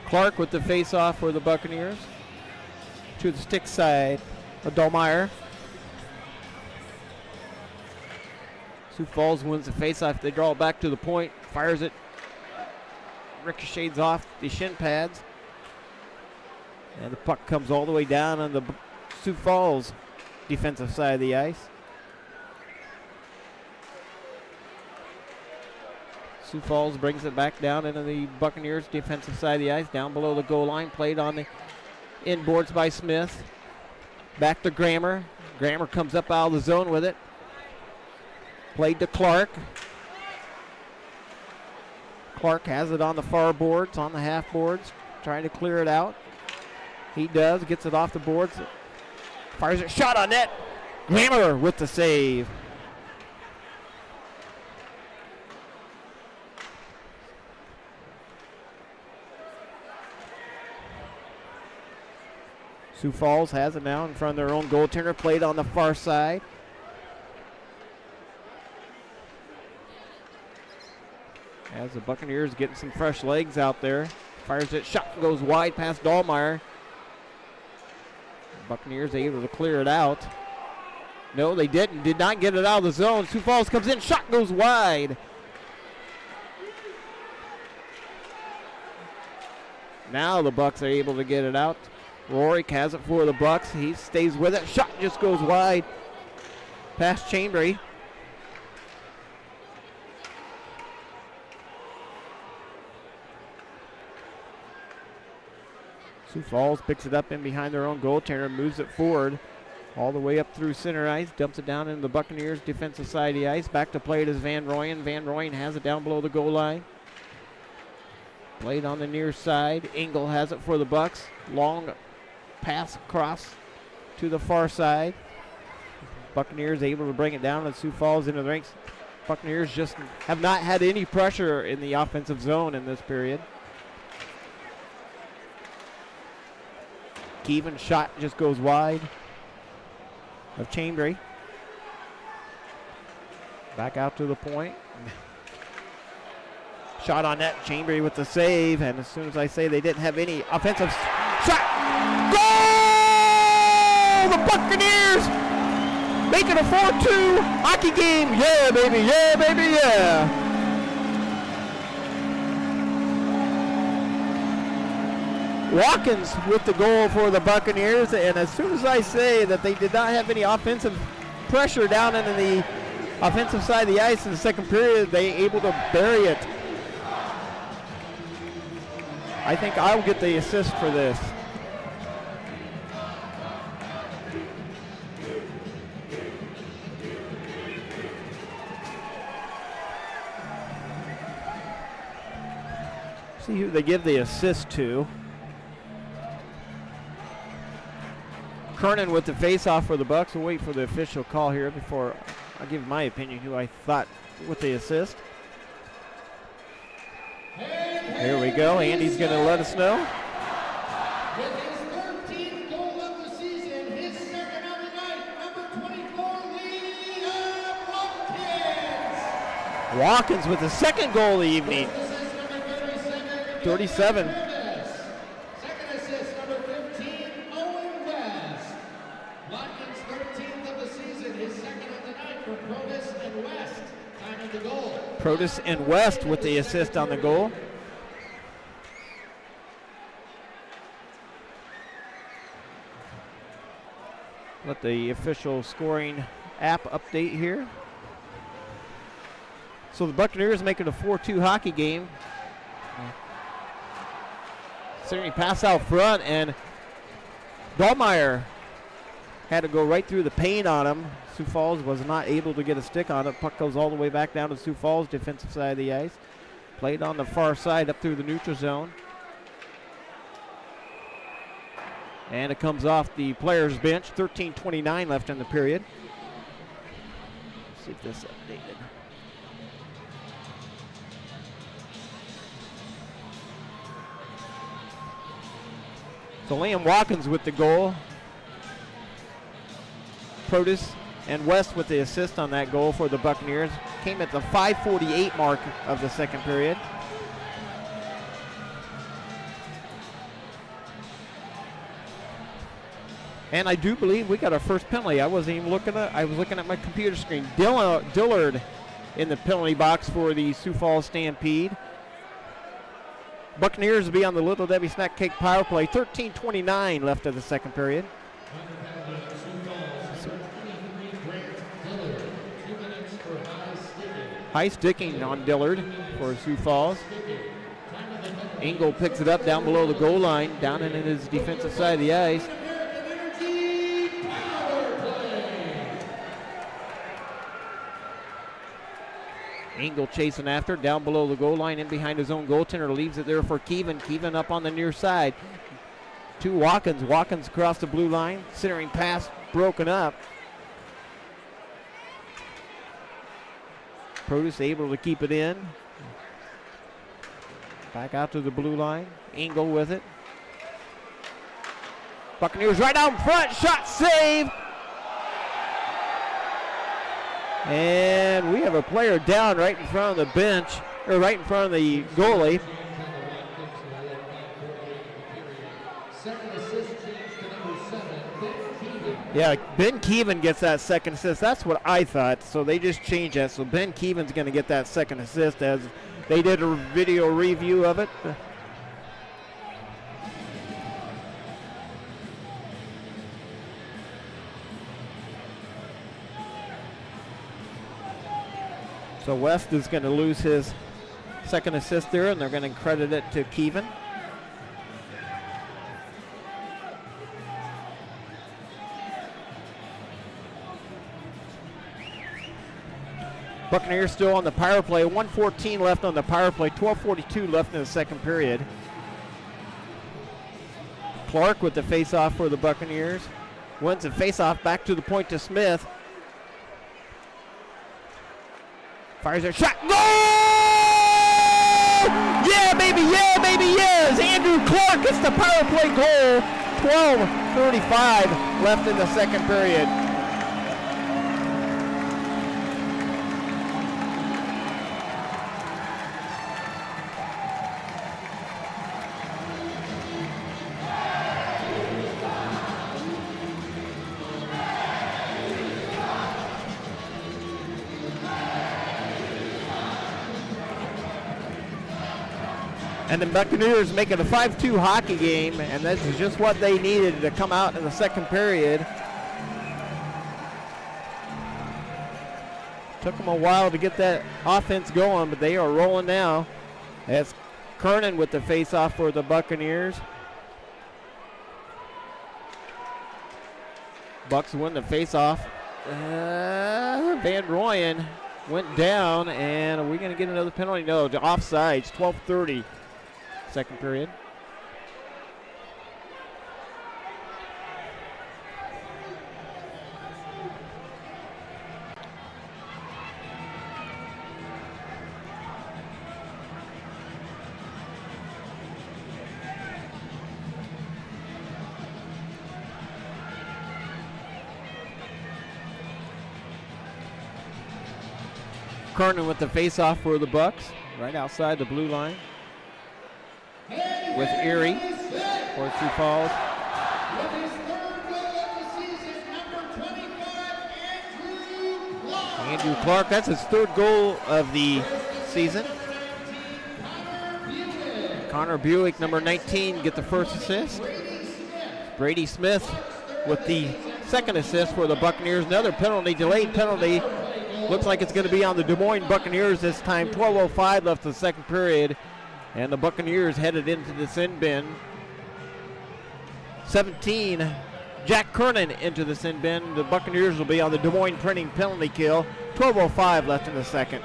Clark with the face-off for the Buccaneers. To the stick side of Dahlmeyer. Sioux Falls wins the face-off. They draw it back to the point. Fires it. Ricochets off the shin pads. And the puck comes all the way down on the Sioux Falls defensive side of the ice. Sioux Falls brings it back down into the Buccaneers defensive side of the ice, down below the goal line. Played on the inboards by Smith. Back to Grammer. Grammer comes up out of the zone with it. Played to Clark. Clark has it on the far boards, on the half boards, trying to clear it out. He does, gets it off the boards. Fires it, shot on net. Grammer with the save. Sioux Falls has it now in front of their own goaltender. Played on the far side. As the Buccaneers getting some fresh legs out there. Fires it, shot goes wide past Dahlmeyer. Buccaneers able to clear it out. No, they didn't. Did not get it out of the zone. Sioux Falls comes in, shot goes wide. Now the Bucks are able to get it out. Rorik has it for the Bucks. He stays with it. Shot just goes wide past Chambry. Sioux Falls picks it up in behind their own goaltender, moves it forward all the way up through center ice, dumps it down into the Buccaneers defensive side of the ice. Back to play it is Van Rooyen. Van Rooyen has it down below the goal line. Played on the near side. Engel has it for the Bucks. Long pass across to the far side. Buccaneers able to bring it down, and Sioux Falls into the ranks. Buccaneers just have not had any pressure in the offensive zone in this period. Keevan shot just goes wide of Chambry. Back out to the point. Shot on net, Chambry with the save, and as soon as I say they didn't have any offensive shot, goal! The Buccaneers make it a 4-2 hockey game. Yeah, baby, yeah, baby, yeah. Watkins with the goal for the Buccaneers, and as soon as I say that they did not have any offensive pressure down into the offensive side of the ice in the second period, they able to bury it. I think I'll get the assist for this. See who they give the assist to. Kernan with the face-off for the Bucks. We'll wait for the official call here before I give my opinion who I thought with the assist. Here we go. Andy's going to let us know. With his 13th goal of the season, his second of the night, number 24, Lee Watkins. Watkins with the second goal of the evening. 37. Second assist, number 15, Owen West. Watkins' 13th of the season, his second of the night for Protus and West. Time of the goal. Protus and West with the assist on the goal. Let the official scoring app update here. So the Buccaneers make it a 4-2 hockey game. Certainly pass out front, and Dahlmeyer had to go right through the paint on him. Sioux Falls was not able to get a stick on it. Puck goes all the way back down to Sioux Falls defensive side of the ice. Played on the far side up through the neutral zone. And it comes off the players' bench. 13:29 left in the period. Let's see if this is updated. So Liam Watkins with the goal. Protus and West with the assist on that goal for the Buccaneers. Came at the 5:48 mark of the second period. And I do believe we got our first penalty. I wasn't even looking at. I was looking at my computer screen. Dillard in the penalty box for the Sioux Falls Stampede. Buccaneers will be on the Little Debbie Snack Cake power play. 13:29 left of the second period. High sticking on Dillard for Sioux Falls. Engel picks it up down below the goal line, down in his defensive side of the ice. Engel chasing after, down below the goal line, in behind his own goaltender, leaves it there for Keevan. Keevan up on the near side. To Watkins. Watkins across the blue line. Centering pass broken up. Protus able to keep it in. Back out to the blue line. Engel with it. Buccaneers right out in front. Shot save. And we have a player down right in front of the bench, or right in front of the goalie. Yeah, Ben Keevan gets that second assist. That's what I thought. So they just changed that. So Ben Keevan's going to get that second assist, as they did a video review of it. So West is going to lose his second assist there, and they're going to credit it to Keevan. Buccaneers still on the power play. 1:14 left on the power play. 12:42 left in the second period. Clark with the face-off for the Buccaneers. Wins the face-off back to the point to Smith. Fires a shot. Goal! Yeah, baby, yes! Andrew Clark gets the power play goal. 12:35 left in the second period. And the Buccaneers make it a 5-2 hockey game, and this is just what they needed to come out in the second period. Took them a while to get that offense going, but they are rolling now. That's Kernan with the face-off for the Buccaneers. Bucks win the face-off. Van Rooyen went down, and are we going to get another penalty? No, the offsides, 12:30. Second period. Kernan with the face-off for the Bucks, right outside the blue line. with Erie for Sioux Falls. With his third goal of the season, number 25, Andrew Clark. Andrew Clark, that's his third goal of the season. Connor Buick, number 19, get the first assist. Brady Smith with the second assist for the Buccaneers. Another penalty, delayed penalty. Looks like it's going to be on the Des Moines Buccaneers this time. 12:05 left in the second period, and the Buccaneers headed into the sin bin. 17, Jack Kernan into the sin bin. The Buccaneers will be on the Des Moines Printing penalty kill. 12:05 left in the second.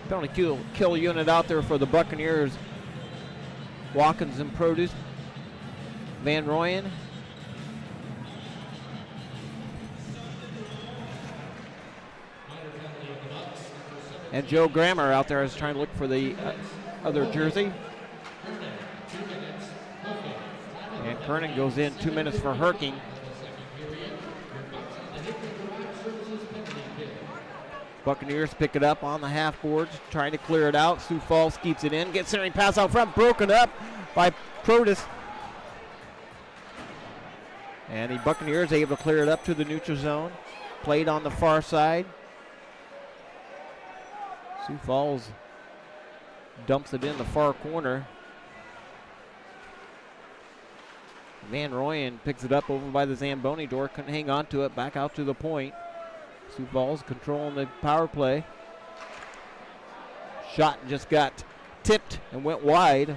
Penalty kill unit out there for the Buccaneers. Watkins and Produce. Van Royen. And Joe Grammer out there is trying to look for the other jersey. And Kernan goes in, 2 minutes for Herking. Buccaneers pick it up on the half boards, trying to clear it out. Sioux Falls keeps it in, gets centering pass out front, broken up by Produce. And the Buccaneers able to clear it up to the neutral zone. Played on the far side. Sioux Falls dumps it in the far corner. Van Royen picks it up over by the Zamboni door, couldn't hang on to it, back out to the point. Sioux Falls controlling the power play. Shot just got tipped and went wide.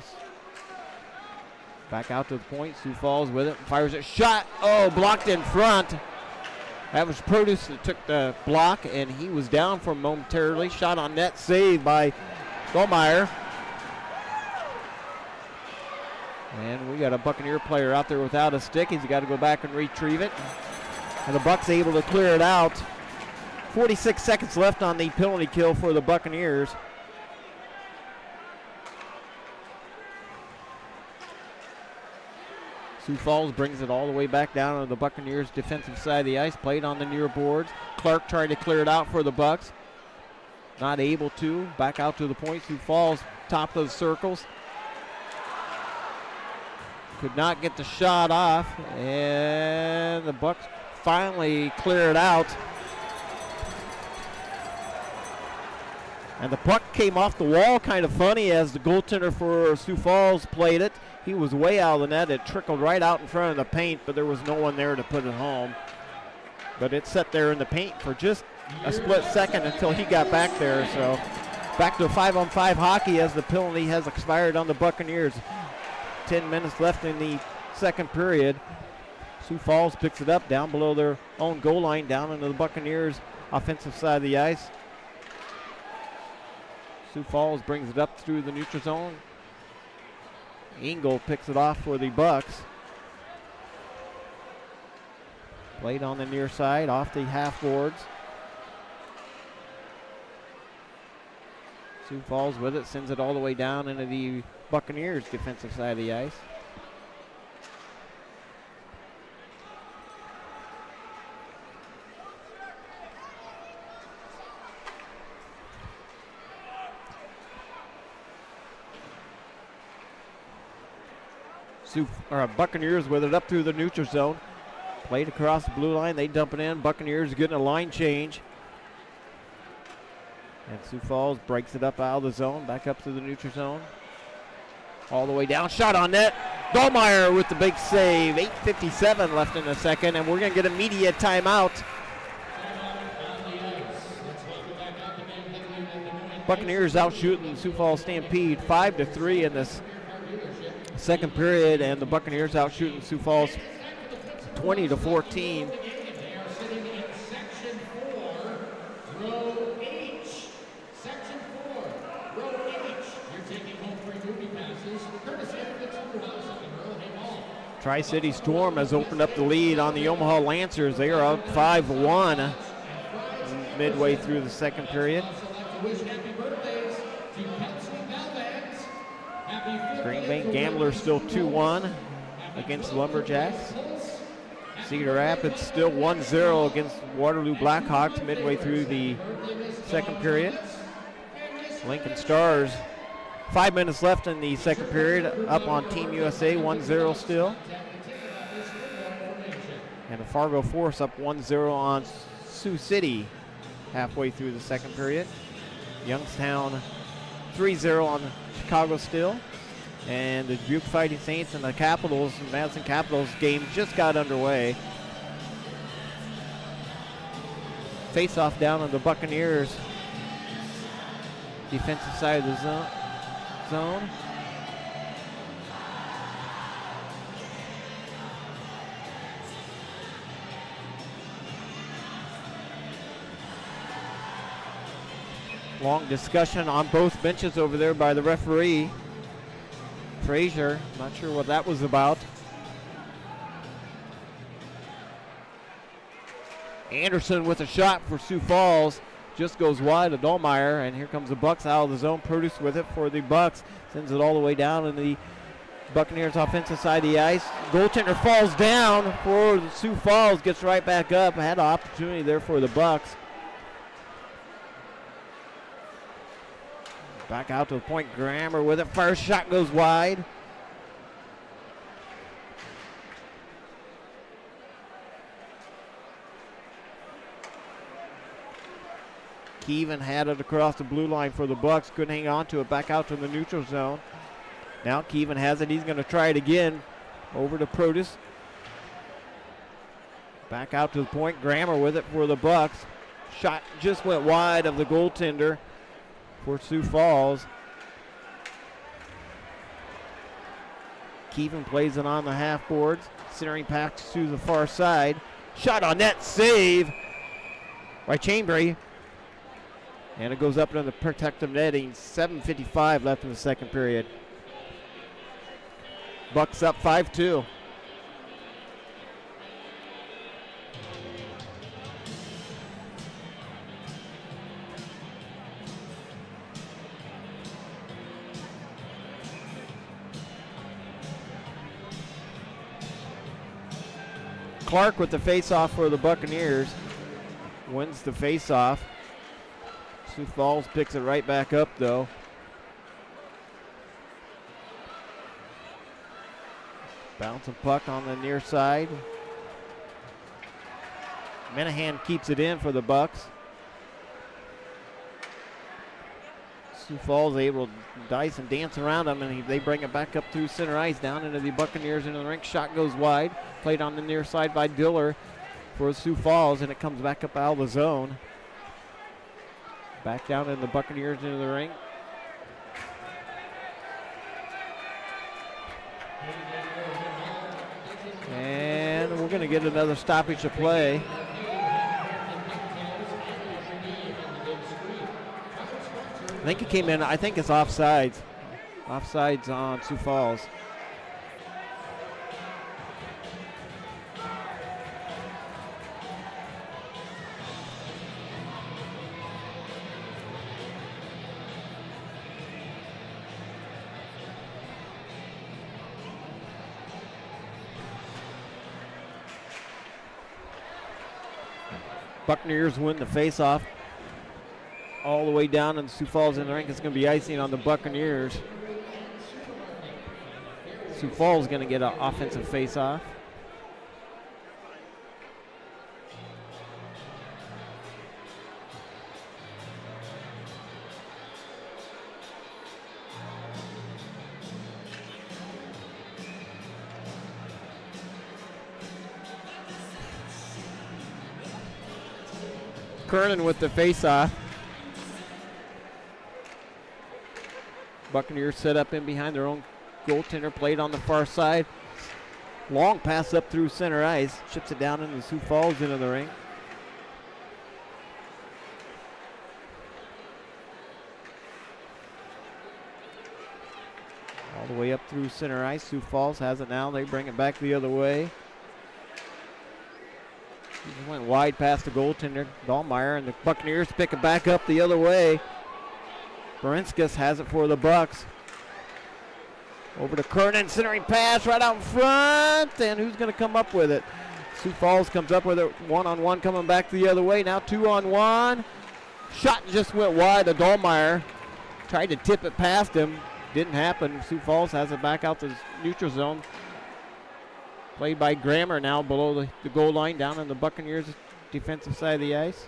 Back out to the point. Sioux Falls with it. Fires it. Shot. Oh, blocked in front. That was Produce that took the block, and he was down for momentarily. Shot on net. Saved by Dolmeyer. And we got a Buccaneer player out there without a stick. He's got to go back and retrieve it. And the Bucs able to clear it out. 46 seconds left on the penalty kill for the Buccaneers. Sioux Falls brings it all the way back down to the Buccaneers' defensive side of the ice. Played on the near boards. Clark tried to clear it out for the Bucs. Not able to. Back out to the point. Sioux Falls, top of the circles. Could not get the shot off. And the Bucs finally clear it out. And the puck came off the wall kind of funny as the goaltender for Sioux Falls played it. He was way out of the net. It trickled right out in front of the paint, but there was no one there to put it home. But it sat there in the paint for just a split second until he got back there. So back to 5-on-5 hockey as the penalty has expired on the Buccaneers. 10 minutes left in the second period. Sioux Falls picks it up down below their own goal line, down into the Buccaneers' offensive side of the ice. Sioux Falls brings it up through the neutral zone. Engel picks it off for the Bucs. Played on the near side, off the half boards. Sioux Falls with it, sends it all the way down into the Buccaneers' defensive side of the ice. Buccaneers with it up through the neutral zone. Played across the blue line. They dump it in. Buccaneers getting a line change. And Sioux Falls breaks it up out of the zone. Back up to the neutral zone. All the way down. Shot on net. Dolmeyer with the big save. 8:57 left in the second. And we're going to get a media timeout. Buccaneers out shooting Sioux Falls Stampede 5-3 in this second period, and the Buccaneers out shooting Sioux Falls 20-14. They are sitting in section 4, row H. Section 4, row H. You're taking home free movie passes, courtesy of the House at the Earl Hay Mall. Tri-City Storm has opened up the lead on the Omaha Lancers. They are up 5-1 midway through the second period. I'd also like to wish happy birthdays to Kelsey Galvans, Gamblers still 2-1 against the Lumberjacks. Cedar Rapids still 1-0 against Waterloo Blackhawks midway through the second period. Lincoln Stars, 5 minutes left in the second period, up on Team USA 1-0 still. And the Fargo Force up 1-0 on Sioux City halfway through the second period. Youngstown 3-0 on Chicago still. And the Dubuque Fighting Saints and the Capitals, Madison Capitals game just got underway. Face-off down on the Buccaneers defensive side of the zone. Long discussion on both benches over there by the referee. Frazier, not sure what that was about. Anderson with a shot for Sioux Falls. Just goes wide of Dahlmeyer, and here comes the Bucks out of the zone. Produce with it for the Bucks. Sends it all the way down in the Buccaneers offensive side of the ice. Goaltender falls down for the Sioux Falls. Gets right back up. Had an opportunity there for the Bucks. Back out to the point. Grammer with it. First shot goes wide. Keevan had it across the blue line for the Bucks. Couldn't hang on to it. Back out to the neutral zone. Now Keevan has it. He's going to try it again. Over to Produce. Back out to the point. Grammer with it for the Bucks. Shot just went wide of the goaltender for Sioux Falls. Keevan plays it on the half boards. Centering pass to the far side. Shot on net. Save by Chambry. And it goes up into the protective netting. 7:55 left in the second period. Bucks up 5-2. Clark with the face-off for the Buccaneers. Wins the face-off. Sioux Falls picks it right back up, though. Bouncing puck on the near side. Menahan keeps it in for the Bucks. Sioux Falls able to dice and dance around them, and they bring it back up through center ice, down into the Buccaneers into the rink. Shot goes wide. Played on the near side by Diller for Sioux Falls, and it comes back up out of the zone. Back down in the Buccaneers into the ring. And we're going to get another stoppage of play. I think it came in, I think it's offsides. Offsides on Sioux Falls. Buccaneers win the face-off. All the way down, and Sioux Falls in the rink. It's going to be icing on the Buccaneers. Sioux Falls going to get an offensive face-off. Kernan with the face-off. Buccaneers set up in behind their own goaltender, played on the far side. Long pass up through center ice, chips it down into Sioux Falls into the ring. All the way up through center ice. Sioux Falls has it now. They bring it back the other way. He went wide past the goaltender, Dahlmeyer, and the Buccaneers pick it back up the other way. Barinskas has it for the Bucks. Over to Kernan, centering pass right out in front, and who's going to come up with it? Sioux Falls comes up with it, one-on-one coming back the other way. Now 2-on-1. Shot just went wide. Dahlmeyer tried to tip it past him. Didn't happen. Sioux Falls has it back out to the neutral zone. Played by Grammer now below the goal line down on the Buccaneers defensive side of the ice.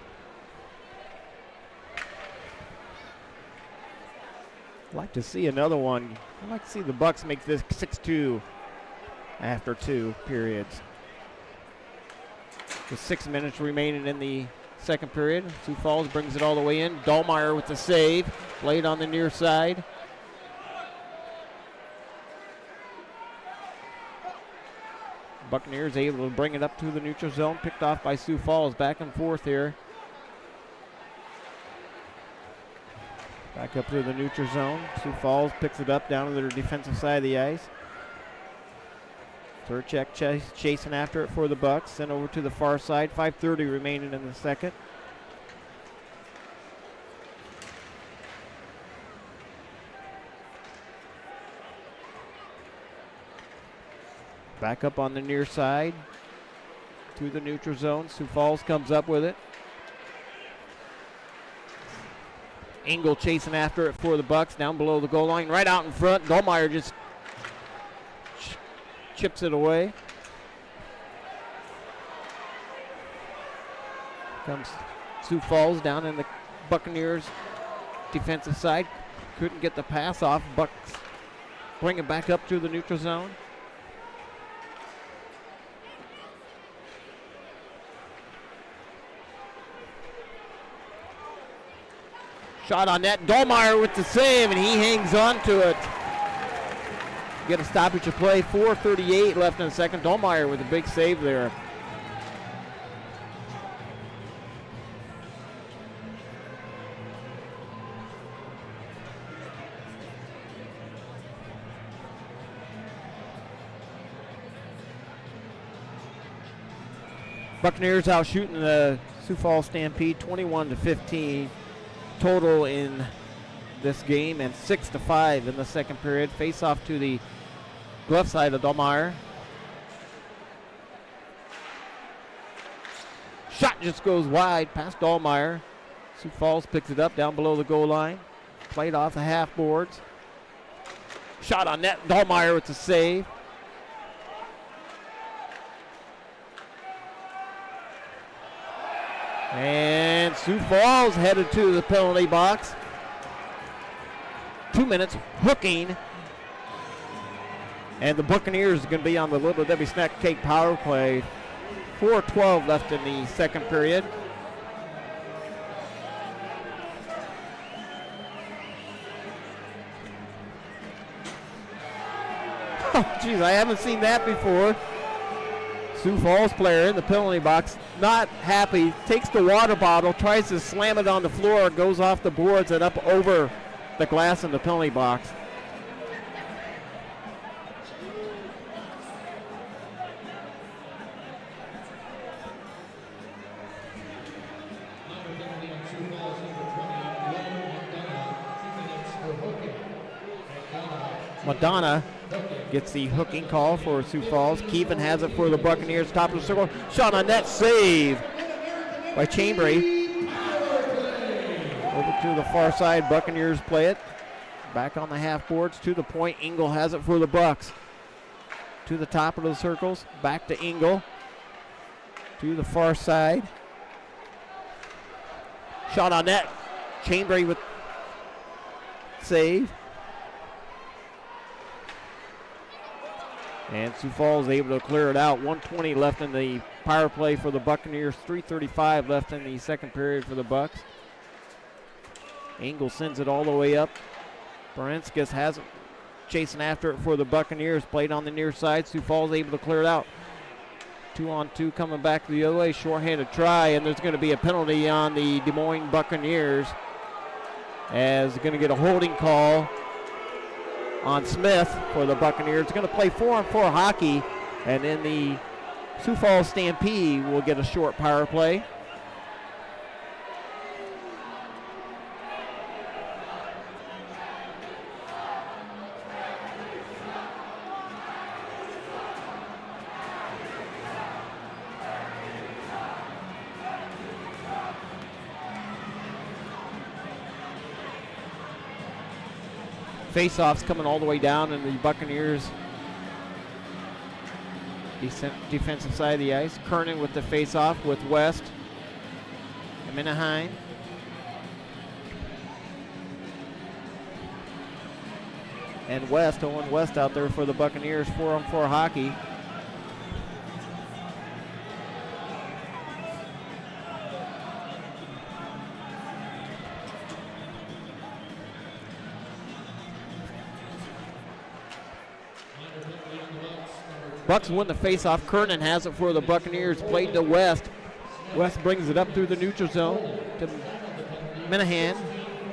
I'd like to see another one. I'd like to see the Bucks make this 6-2 after 2 periods. With 6 minutes remaining in the second period, Sioux Falls brings it all the way in. Dahlmeyer with the save, played on the near side. Buccaneers able to bring it up to the neutral zone, picked off by Sioux Falls. Back and forth here. Back up to the neutral zone. Sioux Falls picks it up down to their defensive side of the ice. Turchek chasing after it for the Bucks. Sent over to the far side. 5:30 remaining in the second. Back up on the near side to the neutral zone. Sioux Falls comes up with it. Engel chasing after it for the Bucks down below the goal line, right out in front. Dahlmeyer just chips it away. Comes Sioux Falls down in the Buccaneers defensive side. Couldn't get the pass off. Bucks bring it back up to the neutral zone. Shot on net. Dahlmeyer with the save, and he hangs on to it. Get a stoppage of play. 4:38 left in the second. Dahlmeyer with a big save there. Buccaneers out shooting the Sioux Falls Stampede 21-15. Total in this game, and 6-5 in the second period. Face off to the left side of Dahlmeyer. Shot just goes wide past Dahlmeyer. Sioux Falls picks it up down below the goal line. Played off the half boards. Shot on net. Dahlmeyer with the save. And Sioux Falls headed to the penalty box. 2 minutes hooking. And the Buccaneers are going to be on the Little Debbie Snack Cake power play. 4:12 left in the second period. Oh, geez, I haven't seen that before. Sioux Falls player in the penalty box, not happy, takes the water bottle, tries to slam it on the floor, goes off the boards and up over the glass in the penalty box. Madonna gets the hooking call for Sioux Falls. Keevan has it for the Buccaneers. Top of the circle. Shot on net. Save by Chambray. Over to the far side. Buccaneers play it. Back on the half boards to the point. Engel has it for the Bucks. To the top of the circles. Back to Engel. To the far side. Shot on net. Chambray with save. And Sioux Falls able to clear it out. 1:20 left in the power play for the Buccaneers. 3:35 left in the second period for the Bucks. Engel sends it all the way up. Baranskis has it, chasing after it for the Buccaneers. Played on the near side. Sioux Falls able to clear it out. 2-on-2 coming back the other way. Short-handed try, and there's going to be a penalty on the Des Moines Buccaneers, as they're going to get a holding call on Smith for the Buccaneers. It's going to play 4-on-4 hockey, and then the Sioux Falls Stampede will get a short power play. Face-offs coming all the way down in the Buccaneers defensive side of the ice. Kernan with the face-off with West. Minaheim. And West, Owen West out there for the Buccaneers, 4-on-4 hockey. Bucks win the face-off. Kernan has it for the Buccaneers. Played to West. West brings it up through the neutral zone to Minahan.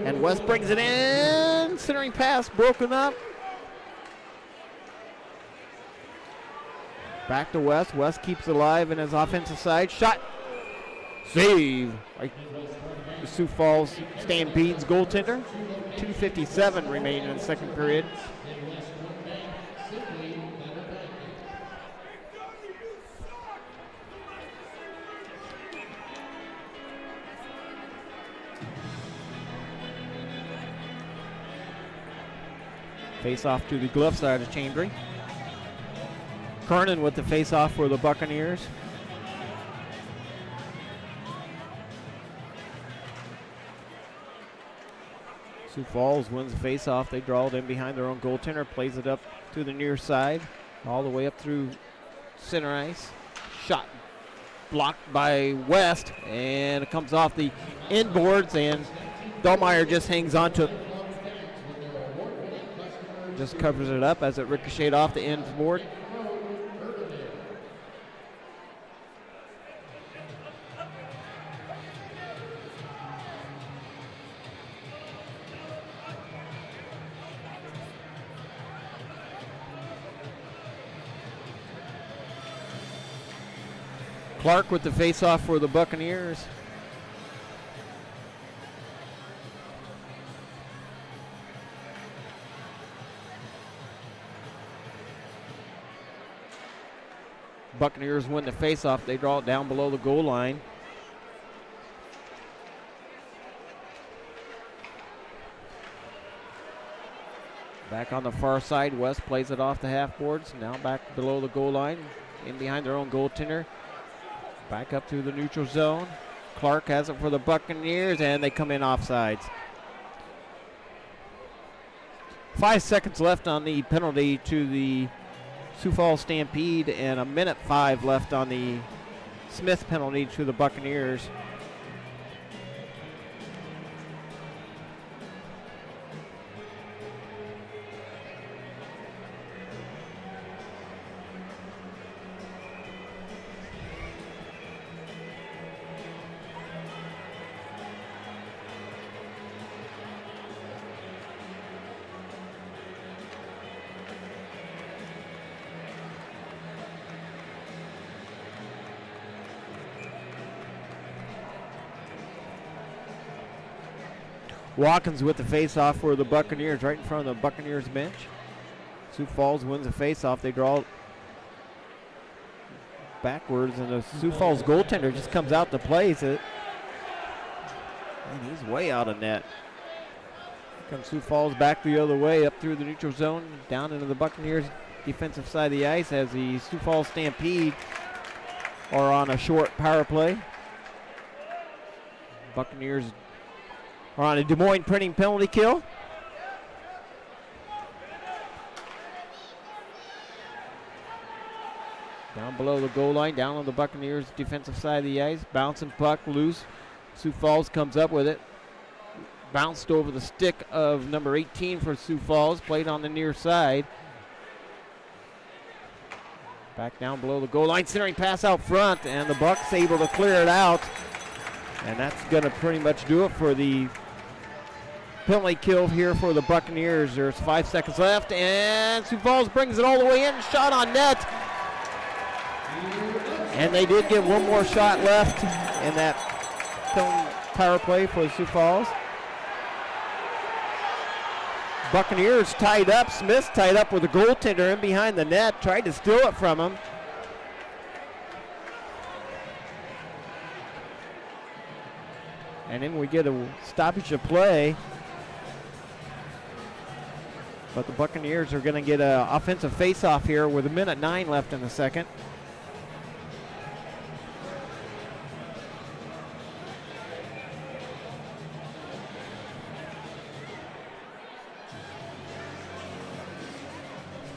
And West brings it in. Centering pass broken up. Back to West. West keeps it alive in his offensive side. Shot. Save. The Sioux Falls Stampede's goaltender. 2:57 remaining in the second period. Face-off to the glove side of Chambry. Kernan with the face-off for the Buccaneers. Sioux Falls wins the face-off. They draw it in behind their own goaltender, plays it up to the near side, all the way up through center ice. Shot blocked by West, and it comes off the inboards, and Dahlmeyer just hangs on to it. Just covers it up as it ricocheted off the end board. Clark with the face-off for the Buccaneers. Buccaneers win the face-off. They draw it down below the goal line. Back on the far side, West plays it off the half boards. Now back below the goal line, in behind their own goaltender. Back up to the neutral zone. Clark has it for the Buccaneers, and they come in offsides. 5 seconds left on the penalty to the Sioux Falls Stampede, and 1:05 left on the Smith penalty to the Buccaneers. Watkins with the face-off for the Buccaneers, right in front of the Buccaneers bench. Sioux Falls wins the face-off. They draw backwards, and the Sioux Falls goaltender just comes out to plays it. And he's way out of net. Here comes Sioux Falls back the other way, up through the neutral zone, down into the Buccaneers defensive side of the ice as the Sioux Falls Stampede are on a short power play. Buccaneers are on a Des Moines printing penalty kill. Down below the goal line, down on the Buccaneers defensive side of the ice. Bouncing puck loose. Sioux Falls comes up with it. Bounced over the stick of number 18 for Sioux Falls. Played on the near side. Back down below the goal line. Centering pass out front, and the Bucks able to clear it out. And that's going to pretty much do it for the penalty kill here for the Buccaneers. There's 5 seconds left, and Sioux Falls brings it all the way in. Shot on net. And they did get one more shot left in that power play for Sioux Falls. Buccaneers tied up. Smith's tied up with the goaltender in behind the net. Tried to steal it from him. And then we get a stoppage of play. But the Buccaneers are going to get an offensive face-off here with 1:09 left in the second.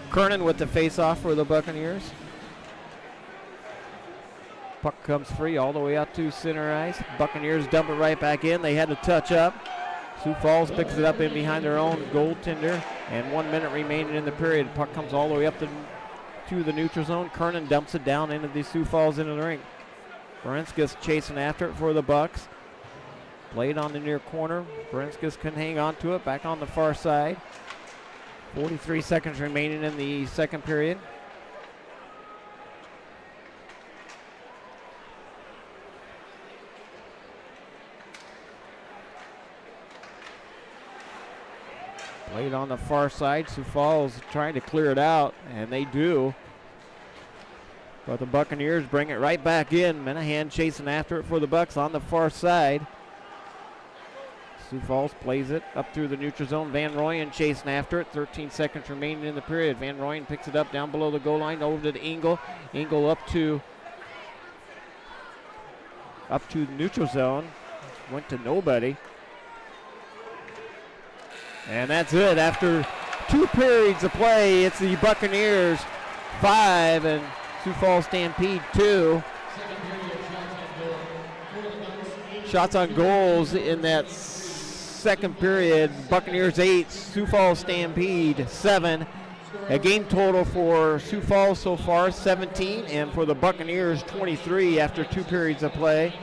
Kernan with the face-off for the Buccaneers. Puck comes free all the way out to center ice. Buccaneers dump it right back in. They had to touch up. Sioux Falls picks it up in behind their own goaltender. And 1 minute remaining in the period. Puck comes all the way up to the neutral zone. Kernan dumps it down into the Sioux Falls into the rink. Berenskus chasing after it for the Bucks. Played on the near corner. Berenskus couldn't hang on to it. Back on the far side. 43 seconds remaining in the second period. Played on the far side. Sioux Falls trying to clear it out, and they do. But the Buccaneers bring it right back in. Menahan chasing after it for the Bucks on the far side. Sioux Falls plays it up through the neutral zone. Van Rooyen chasing after it. 13 seconds remaining in the period. Van Rooyen picks it up down below the goal line over to Engel. Engel up to the neutral zone. Went to nobody. And that's it. After 2 periods of play, it's the Buccaneers 5 and Sioux Falls Stampede 2. Shots on goals in that second period. Buccaneers 8, Sioux Falls Stampede 7. A game total for Sioux Falls so far 17, and for the Buccaneers 23 after 2 periods of play.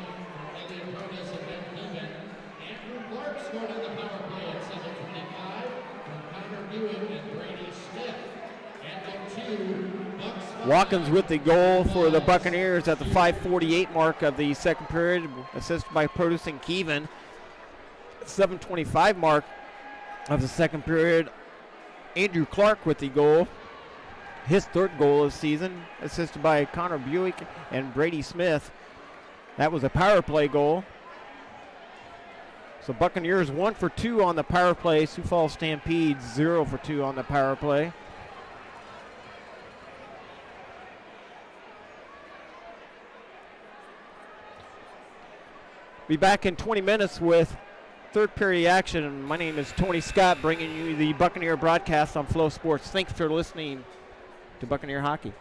Watkins with the goal for the Buccaneers at the 5:48 mark of the second period, assisted by Produce and Keevan. 7:25 mark of the second period, Andrew Clark with the goal, his 3rd goal of the season, assisted by Connor Buick and Brady Smith. That was a power play goal. So Buccaneers 1 for 2 on the power play. Sioux Falls Stampede 0 for 2 on the power play. Be back in 20 minutes with third period action. My name is Tony Scott, bringing you the Buccaneer broadcast on Flow Sports. Thanks for listening to Buccaneer Hockey.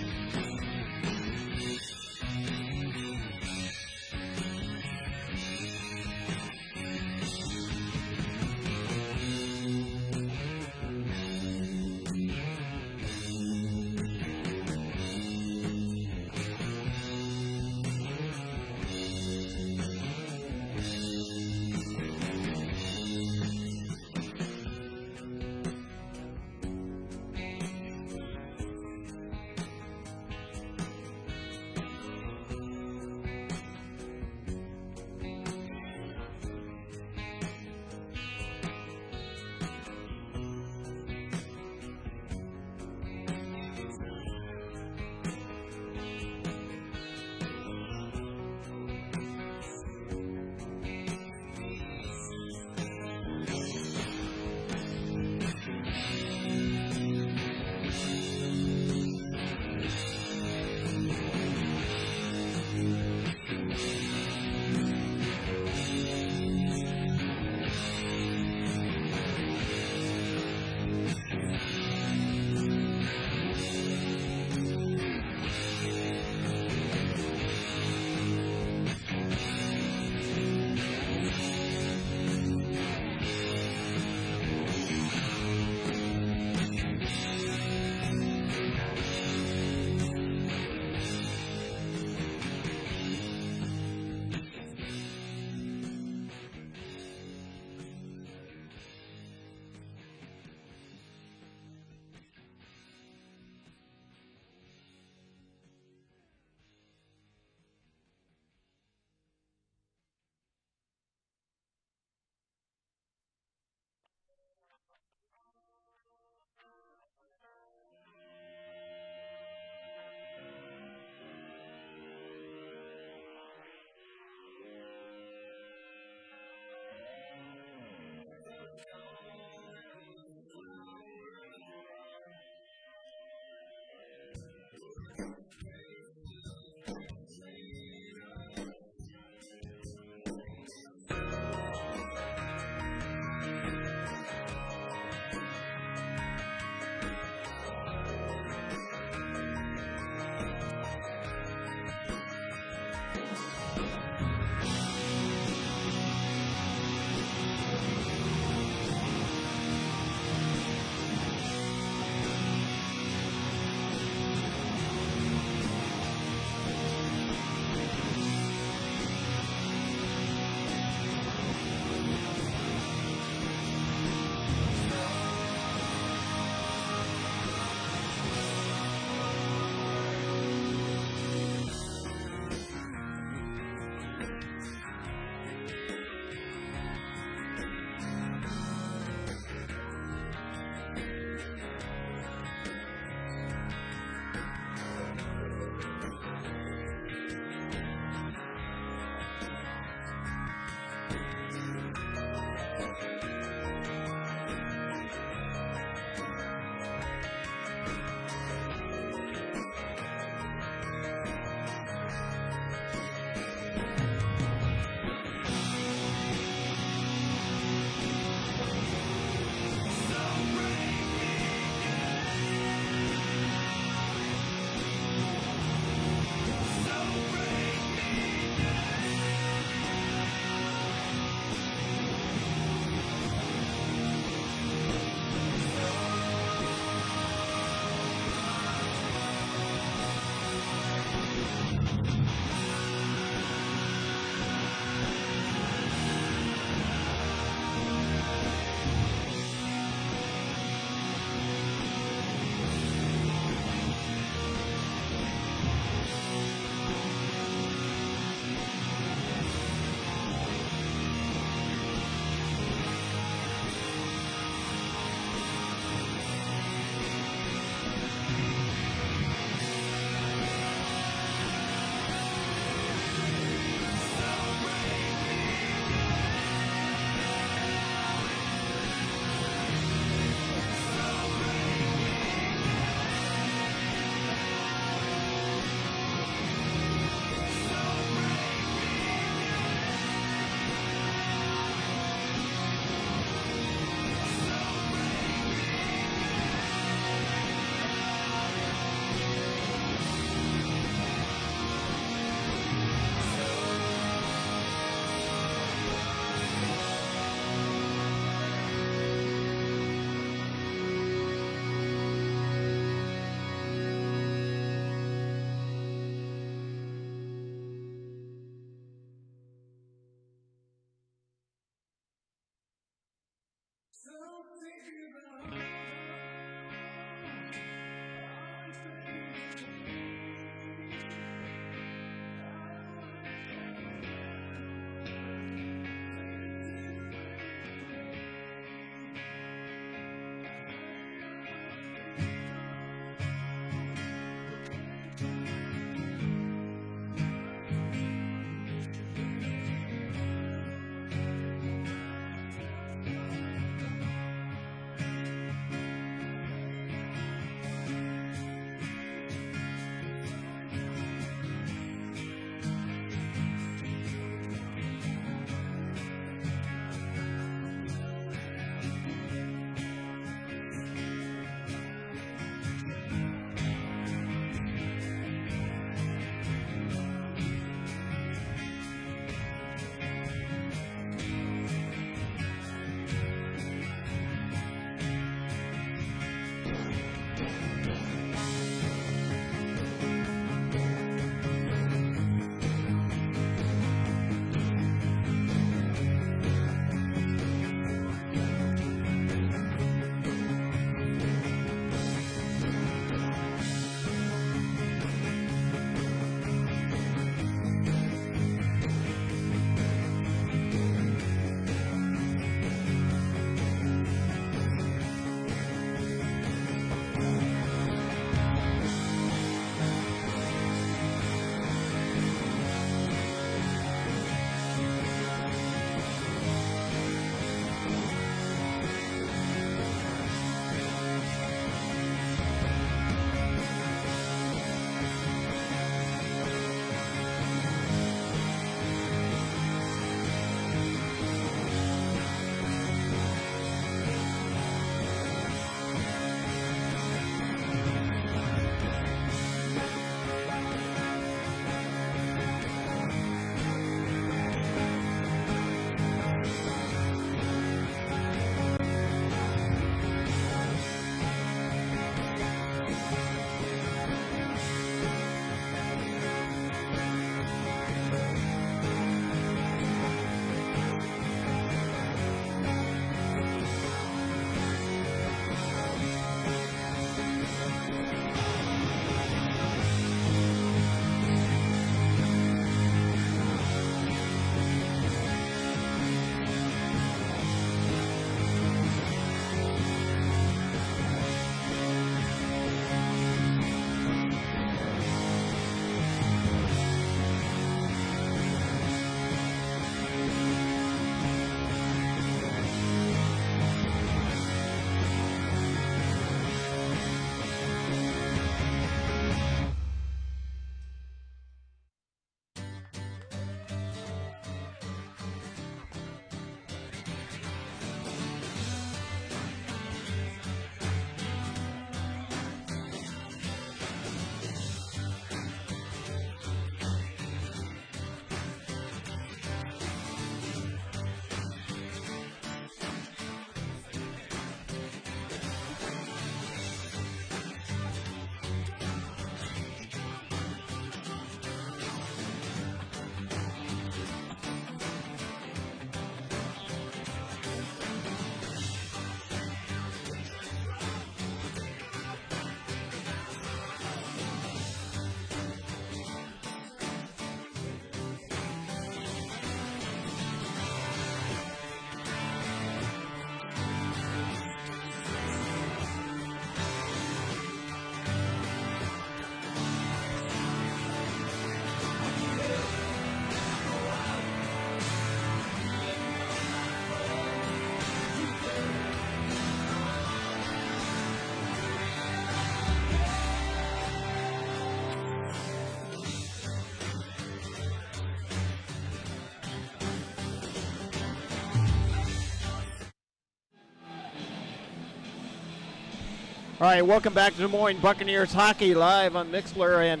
All right, welcome back to Des Moines Buccaneers Hockey live on Mixlr and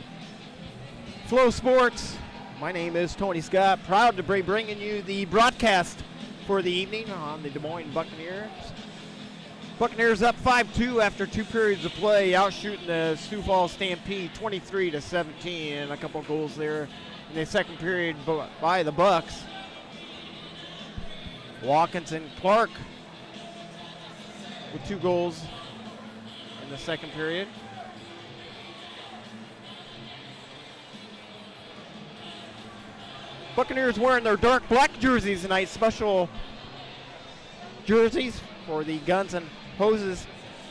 Flow Sports. My name is Tony Scott, proud to be bringing you the broadcast for the evening on the Des Moines Buccaneers. Buccaneers up 5-2 after 2 periods of play, outshooting the Sioux Falls Stampede 23-17, and a couple of goals there in the second period by the Bucks. Watkins and Clark with 2 goals in the second period. Buccaneers wearing their dark black jerseys tonight, special jerseys for the Guns and Hoses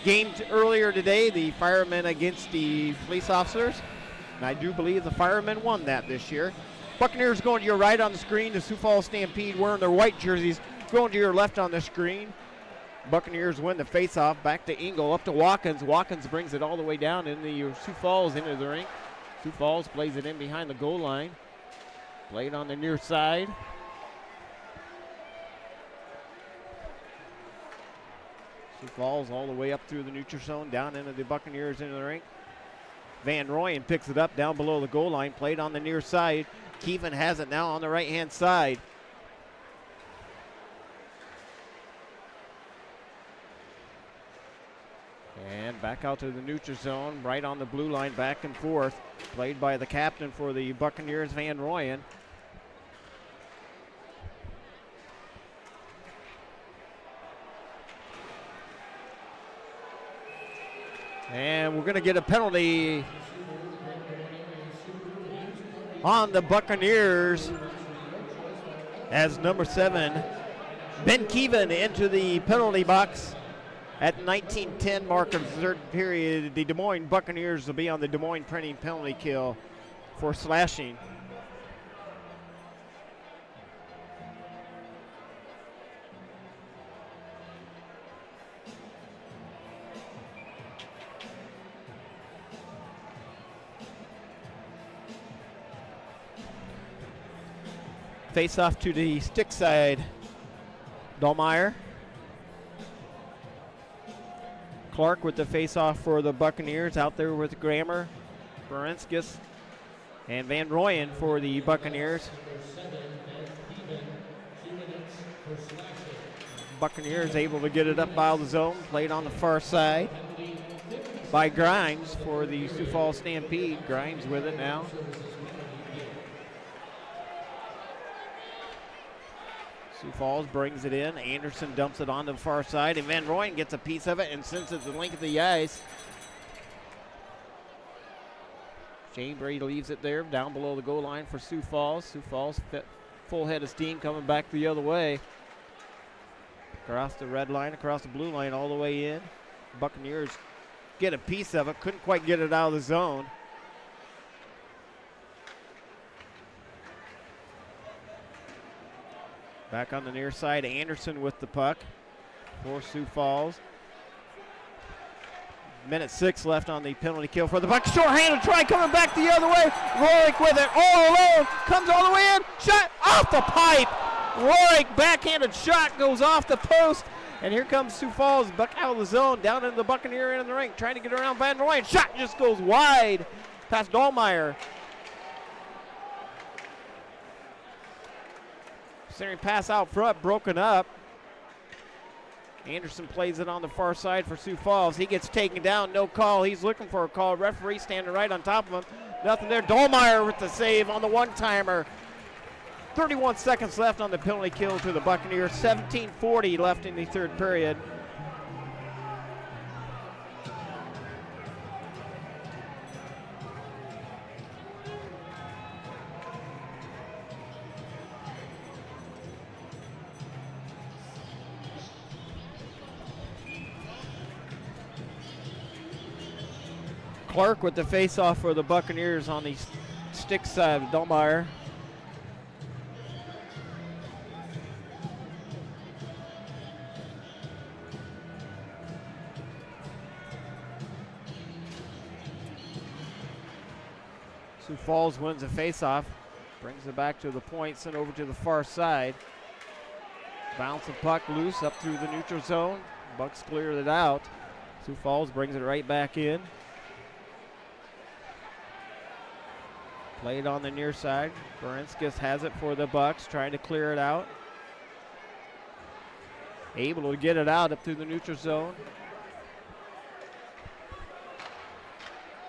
game earlier today, the firemen against the police officers. And I do believe the firemen won that this year. Buccaneers going to your right on the screen, the Sioux Falls Stampede wearing their white jerseys going to your left on the screen. Buccaneers win the faceoff, back to Engel, up to Watkins. Watkins brings it all the way down in the Sioux Falls into the rink. Sioux Falls plays it in behind the goal line. Played on the near side. Sioux Falls all the way up through the neutral zone, down into the Buccaneers into the rink. Van Royen picks it up down below the goal line, played on the near side. Keevan has it now on the right-hand side. And back out to the neutral zone, right on the blue line, back and forth. Played by the captain for the Buccaneers, Van Royen. And we're going to get a penalty on the Buccaneers as number 7, Ben Keevan, into the penalty box at 19:10 mark of the third period. The Des Moines Buccaneers will be on the Des Moines Printing penalty kill for slashing. Face off to the stick side. Dahlmeyer. Clark with the face off for the Buccaneers, out there with Grammer, Barenskis, and Van Royen for the Buccaneers. Buccaneers able to get it up out of the zone, played on the far side by Grimes for the Sioux Falls Stampede. Grimes with it now. Sioux Falls brings it in. Anderson dumps it onto the far side, and Van Royen gets a piece of it and sends it to the length of the ice. Shane Brady leaves it there down below the goal line for Sioux Falls. Sioux Falls full head of steam coming back the other way. Across the red line, across the blue line, all the way in. Buccaneers get a piece of it, couldn't quite get it out of the zone. Back on the near side, Anderson with the puck for Sioux Falls. Minute 6 left on the penalty kill for the Bucs. Short-handed try coming back the other way. Rorik with it all alone. Comes all the way in. Shot off the pipe. Rorik backhanded shot goes off the post. And here comes Sioux Falls. Buck out of the zone. Down into the Buccaneer end of the rink. Trying to get around Van Royen. Shot just goes wide past Dahlmeyer. Centering pass out front, broken up. Anderson plays it on the far side for Sioux Falls. He gets taken down, no call. He's looking for a call. Referee standing right on top of him. Nothing there. Dahlmeyer with the save on the one-timer. 31 seconds left on the penalty kill to the Buccaneers. 17:40 left in the third period. Clark with the face-off for the Buccaneers on the stick side of Dahlmeyer. Sioux Falls wins the face-off, brings it back to the point, sent over to the far side. Bounce the puck loose up through the neutral zone. Bucks cleared it out. Sioux Falls brings it right back in. Played on the near side. Barinskis has it for the Bucks, trying to clear it out. Able to get it out up through the neutral zone.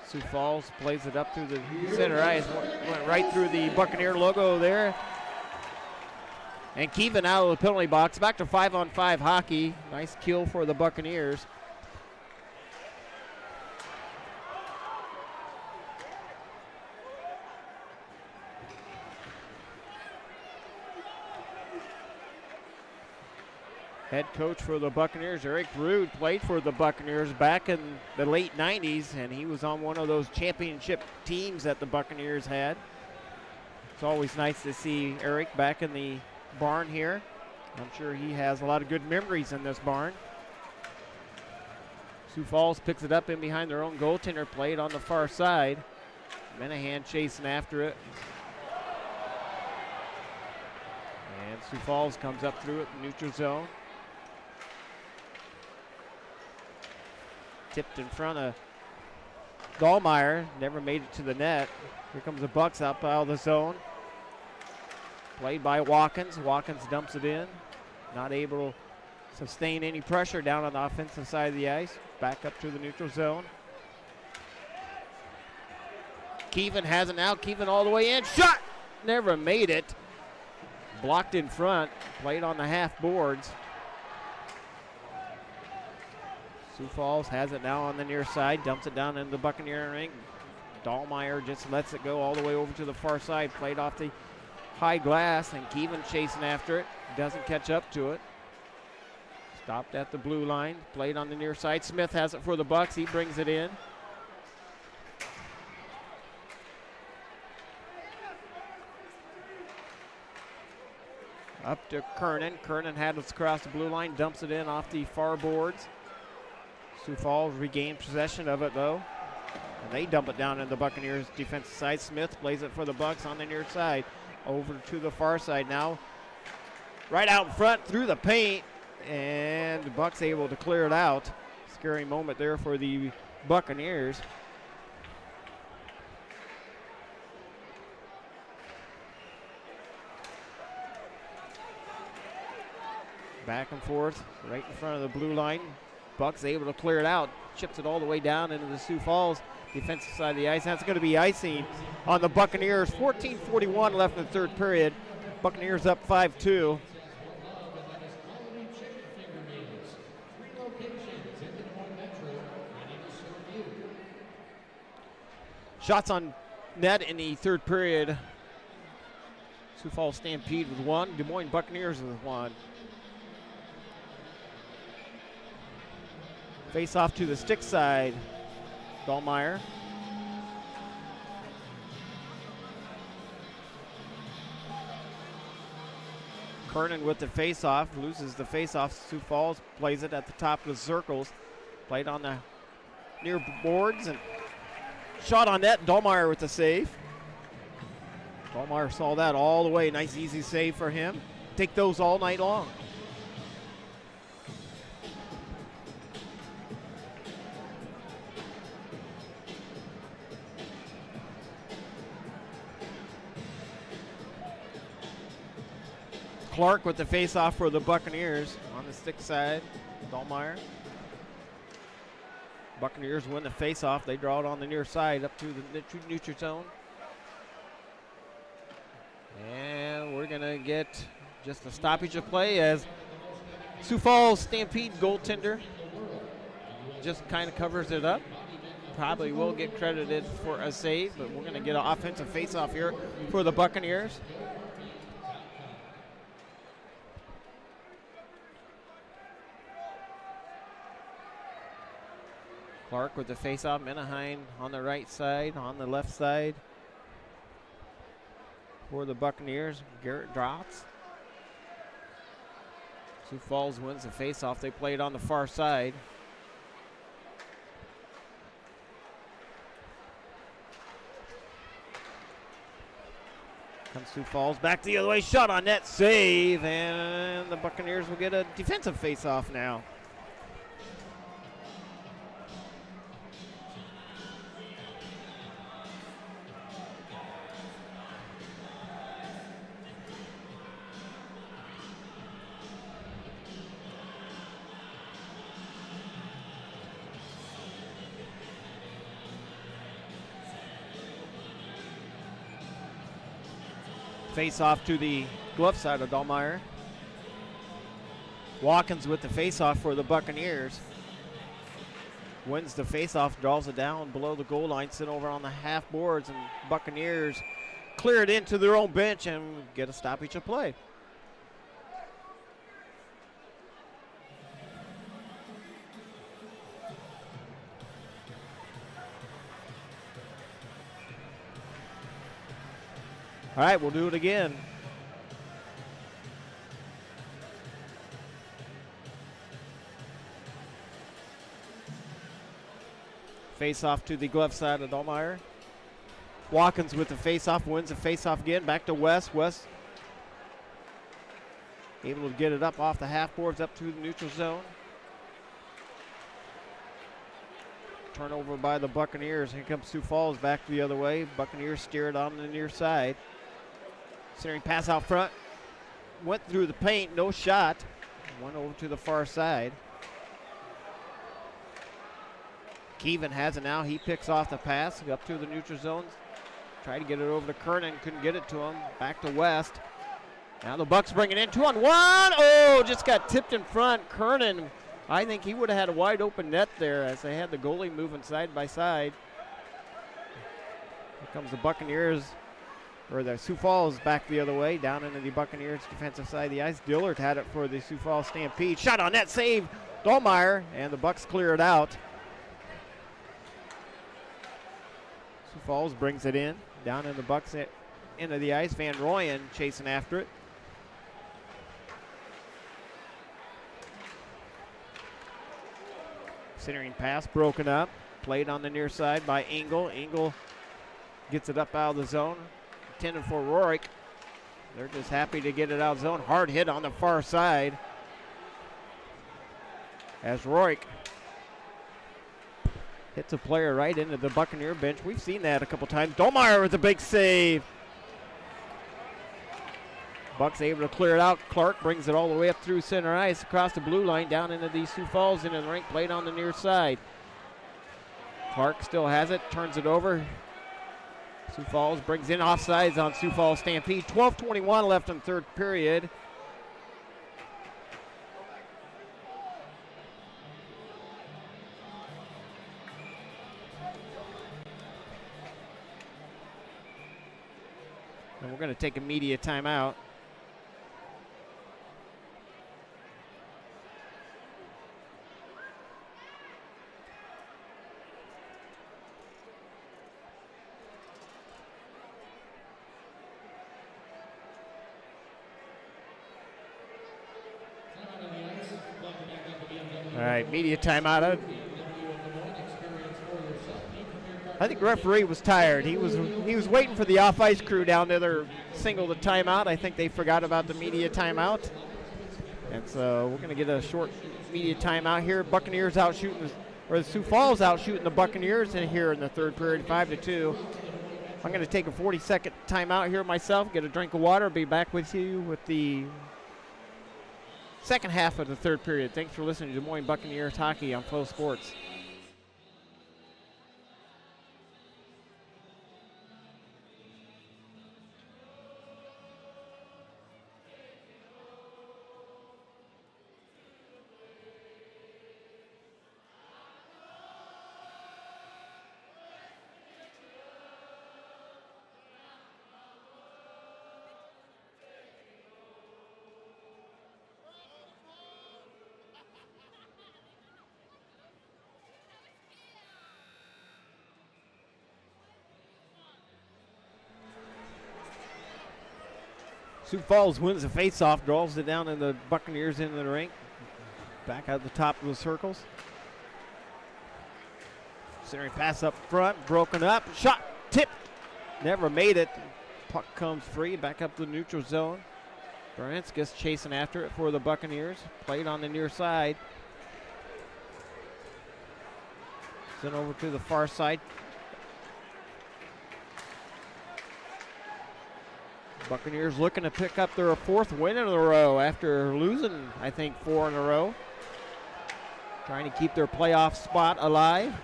Sioux Falls plays it up through the center ice. Went right through the Buccaneer logo there. And Keevan out of the penalty box. Back to 5-on-5 hockey. Nice kill for the Buccaneers. Head coach for the Buccaneers, Eric Rude, played for the Buccaneers back in the late 90s, and he was on one of those championship teams that the Buccaneers had. It's always nice to see Eric back in the barn here. I'm sure he has a lot of good memories in this barn. Sioux Falls picks it up in behind their own goaltender, played on the far side. Menahan chasing after it. And Sioux Falls comes up through it, neutral zone. Tipped in front of Dahlmeyer, never made it to the net. Here comes the Bucks up out of the zone. Played by Watkins. Watkins dumps it in. Not able to sustain any pressure down on the offensive side of the ice. Back up to the neutral zone. Keevan has it now. Keevan all the way in. Shot! Never made it. Blocked in front. Played on the half boards. Sioux Falls has it now on the near side, dumps it down into the Buccaneer ring. Dahlmeyer just lets it go all the way over to the far side, played off the high glass, and Keevan chasing after it, doesn't catch up to it. Stopped at the blue line, played on the near side. Smith has it for the Bucks, he brings it in. Up to Kernan. Kernan had it across the blue line, dumps it in off the far boards. Sioux Falls regained possession of it though. And they dump it down in the Buccaneers defensive side. Smith plays it for the Bucks on the near side. Over to the far side now. Right out in front through the paint. And the Bucks able to clear it out. Scary moment there for the Buccaneers. Back and forth right in front of the blue line. Bucks able to clear it out, chips it all the way down into the Sioux Falls defensive side of the ice. That's going to be icing on the Buccaneers. 14:41 left in the third period. Buccaneers up 5-2. Shots on net in the third period. Sioux Falls Stampede with one. Des Moines Buccaneers with one. Face off to the stick side. Dahlmeyer. Kernan with the face off, loses the face off. Sioux Falls plays it at the top of the circles. Played on the near boards and shot on net. Dahlmeyer with the save. Dahlmeyer saw that all the way. Nice easy save for him. Take those all night long. Clark with the face-off for the Buccaneers on the stick side. Dahlmeyer. Buccaneers win the face-off. They draw it on the near side up to the neutral zone. And we're going to get just a stoppage of play as Sioux Falls Stampede goaltender just kind of covers it up. Probably will get credited for a save, but we're going to get an offensive face-off here for the Buccaneers. Clark with the face-off. Menahan on the right side, on the left side for the Buccaneers. Garrett drops. Sioux Falls wins the face-off. They played on the far side. Comes Sioux Falls back the other way. Shot on net, save, and the Buccaneers will get a defensive face-off now. Face off to the glove side of Dahlmeyer. Watkins with the face off for the Buccaneers. Wins the face off, draws it down below the goal line, sent over on the half boards, and Buccaneers clear it into their own bench and get a stoppage of play. All right, we'll do it again. Face off to the glove side of Dahlmeyer. Watkins with the face off, wins the face off again. Back to West. West able to get it up off the half boards up to the neutral zone. Turnover by the Buccaneers. Here comes Sioux Falls back the other way. Buccaneers steer it on the near side. Centering pass out front. Went through the paint, no shot. Went over to the far side. Keevan has it now. He picks off the pass up to the neutral zone. Tried to get it over to Kernan, couldn't get it to him. Back to West. Now the Bucks bring it in 2-on-1. Oh, just got tipped in front. Kernan, I think he would have had a wide open net there as they had the goalie moving side by side. Here comes the Buccaneers, or the Sioux Falls back the other way, down into the Buccaneers defensive side of the ice. Dillard had it for the Sioux Falls Stampede. Shot on net, save Dahlmeyer, and the Bucks clear it out. Sioux Falls brings it in, down in the Bucks into the ice. Van Royen chasing after it. Centering pass broken up. Played on the near side by Engel. Engel gets it up out of the zone. Intended for Rorik. They're just happy to get it out of zone. Hard hit on the far side. As Rorik hits a player right into the Buccaneer bench. We've seen that a couple times. Dahlmeyer with a big save. Bucks able to clear it out. Clark brings it all the way up through center ice, across the blue line, down into the Sioux Falls, into the rink, played on the near side. Clark still has it, turns it over. Sioux Falls brings in offsides on Sioux Falls Stampede. 12:21 left in the third period. And we're going to take a media timeout. All right, media timeout. I think the referee was tired. He was waiting for the off-ice crew down there to single the timeout. I think they forgot about the media timeout. And so we're going to get a short media timeout here. Buccaneers out shooting, or the Sioux Falls out shooting the Buccaneers in here in the third period, 5-2. I'm going to take a 40-second timeout here myself, get a drink of water, be back with you with the second half of the third period. Thanks for listening to Des Moines Buccaneers hockey on Flow Sports. Sioux Falls wins the face-off, draws it down, and the Buccaneers into the rink. Back out the top of the circles. Centering pass up front, broken up, shot, tipped, never made it. Puck comes free, back up the neutral zone. Baranskis chasing after it for the Buccaneers. Played on the near side. Sent over to the far side. Buccaneers looking to pick up their fourth win in a row after losing, I think, 4 in a row. Trying to keep their playoff spot alive.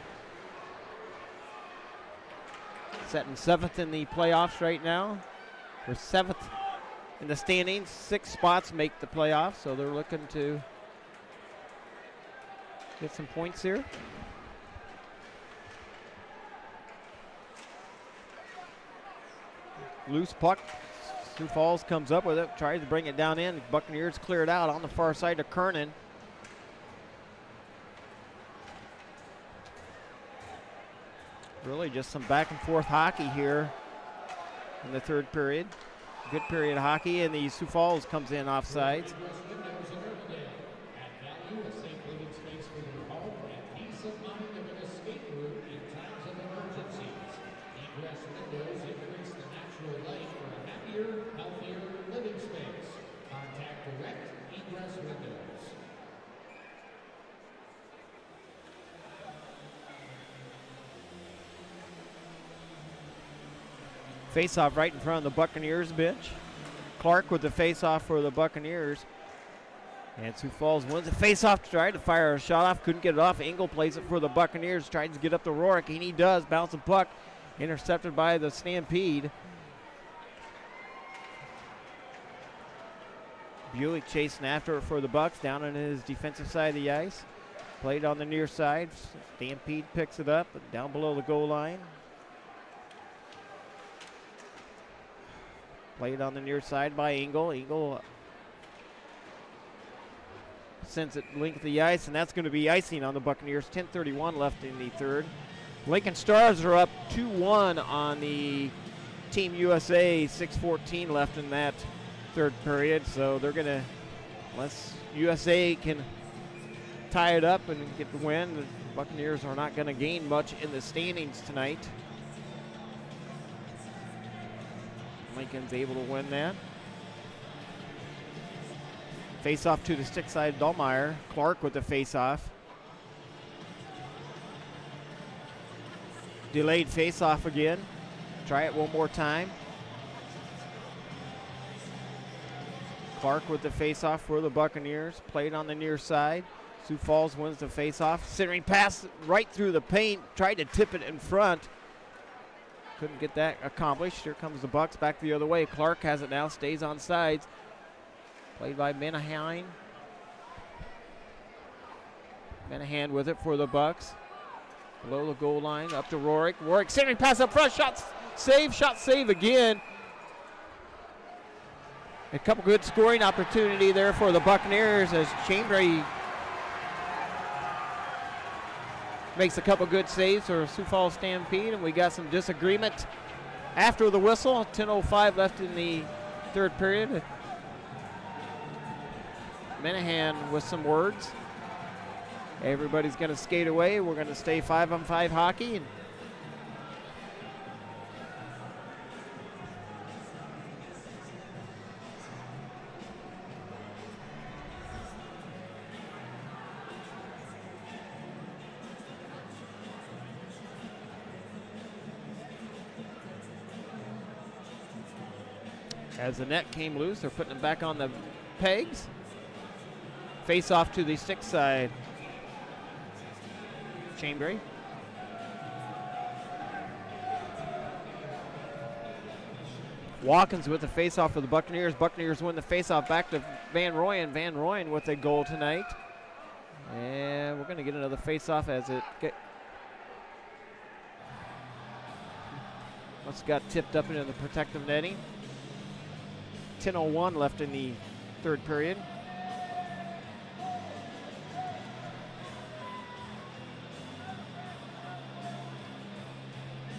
Setting 7th in the playoffs right now. They're 7th in the standings. 6 spots make the playoffs, so they're looking to get some points here. Loose puck. Sioux Falls comes up with it, tries to bring it down in. Buccaneers clear it out on the far side of Kernan. Really just some back and forth hockey here in the third period. Good period of hockey, and the Sioux Falls comes in offsides. Face-off right in front of the Buccaneers bench. Clark with the face-off for the Buccaneers. And Sioux Falls wins the face-off, tried to fire a shot off, couldn't get it off. Engel plays it for the Buccaneers, tries to get up to Rourke, and he does. Bouncing puck, intercepted by the Stampede. Buick chasing after it for the Bucks, down on his defensive side of the ice. Played on the near side. Stampede picks it up down below the goal line. Played on the near side by Engel. Engel sends it length of the ice, and that's going to be icing on the Buccaneers. 10:31 left in the third. Lincoln Stars are up 2-1 on the Team USA. 6:14 left in that third period, so they're going to, unless USA can tie it up and get the win, the Buccaneers are not going to gain much in the standings tonight. Lincoln's able to win that. Face-off to the stick side, Dahlmeyer. Clark with the face-off. Delayed face-off again. Try it one more time. Clark with the face-off for the Buccaneers. Played on the near side. Sioux Falls wins the face-off. Centering pass right through the paint. Tried to tip it in front. Couldn't get that accomplished. Here comes the Bucks back the other way. Clark has it now, stays on sides. Played by Menahan. Menahan with it for the Bucks. Below the goal line, up to Rourke. Rourke centering pass up front, shot save again. A couple good scoring opportunity there for the Buccaneers as Chambray makes a couple good saves for Sioux Falls Stampede, and we got some disagreement after the whistle. 10:05 left in the third period. Menahan with some words. Everybody's going to skate away. We're going to stay 5-on-5 hockey. And as the net came loose, they're putting it back on the pegs. Face off to the stick side. Chambray. Watkins with the face-off for the Buccaneers. Buccaneers win the face-off back to Van Royen. Van Royen with a goal tonight. And we're going to get another face-off as it once got tipped up into the protective netting. 10:01 left in the third period.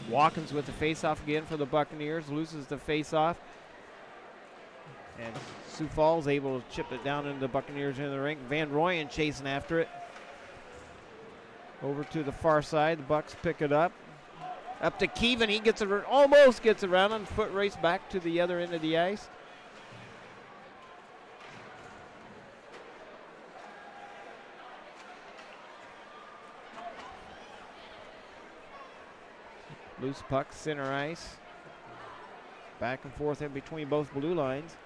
Watkins with the face-off again for the Buccaneers, loses the face-off. And Sioux Falls able to chip it down into the Buccaneers in the rink. Van Royen chasing after it. Over to the far side, the Bucks pick it up. Up to Keevan, he gets it, almost gets around him, foot race back to the other end of the ice. Loose puck, center ice. Back and forth in between both blue lines.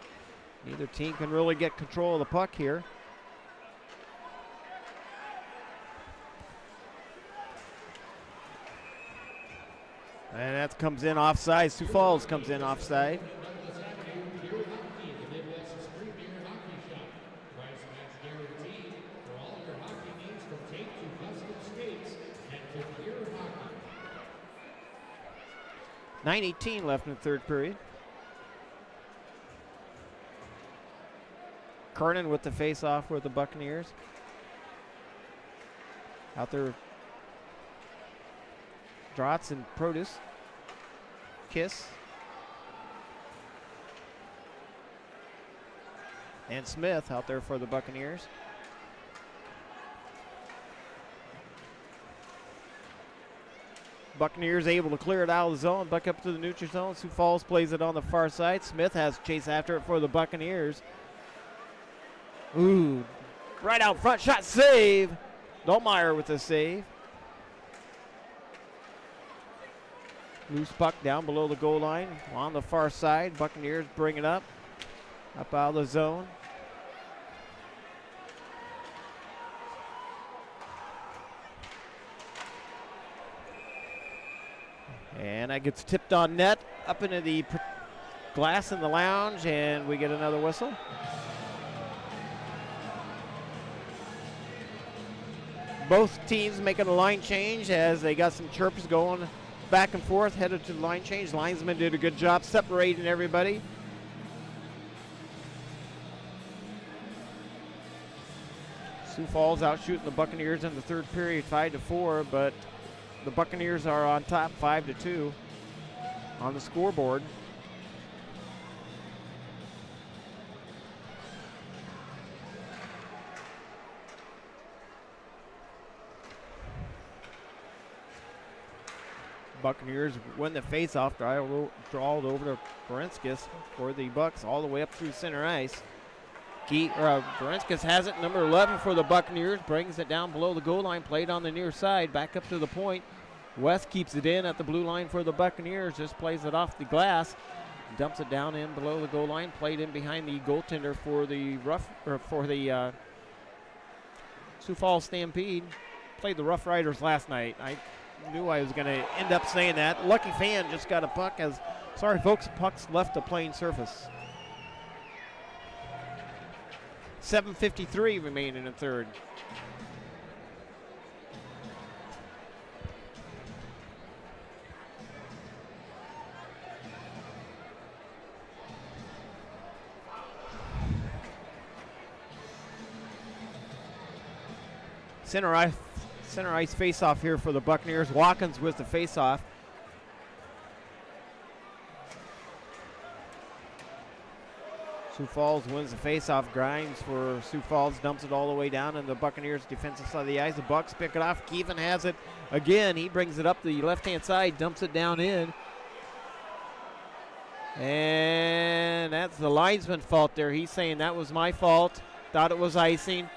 Neither team can really get control of the puck here. And that comes in offside. Sioux Falls comes in offside. Hockey. 9:18 left in the third period. Kernan with the face-off for the Buccaneers. Out there, Drotz and Produce. Kiss. And Smith out there for the Buccaneers. Buccaneers able to clear it out of the zone, back up to the neutral zone. Sioux Falls plays it on the far side. Smith has to chase after it for the Buccaneers. Ooh, right out front, shot, save. Dolmeyer with a save. Loose puck down below the goal line on the far side. Buccaneers bring it up out of the zone. And that gets tipped on net up into the glass in the lounge, and we get another whistle. Both teams making a line change as they got some chirps going back and forth, headed to the line change. Linesman did a good job separating everybody. Sioux Falls out shooting the Buccaneers in the third period, 5-4, but the Buccaneers are on top 5-2 on the scoreboard. Buccaneers win the faceoff, drawled over to Barenskis for the Bucks all the way up through center ice. Barenskis has it, number 11 for the Buccaneers, brings it down below the goal line, played on the near side, back up to the point. West keeps it in at the blue line for the Buccaneers, just plays it off the glass, dumps it down in below the goal line, played in behind the goaltender for the Sioux Falls Stampede. Played the Rough Riders last night. I knew I was going to end up saying that. Lucky fan just got a puck sorry folks, puck's left the playing surface. 7:53 remaining in third. Center ice face-off here for the Buccaneers. Watkins with the face-off. Sioux Falls wins the face-off. Grimes for Sioux Falls dumps it all the way down in the Buccaneers' defensive side of the ice. The Bucks pick it off. Keevan has it again. He brings it up the left-hand side, dumps it down in. And that's the linesman's fault there. He's saying that was my fault. Thought it was icing.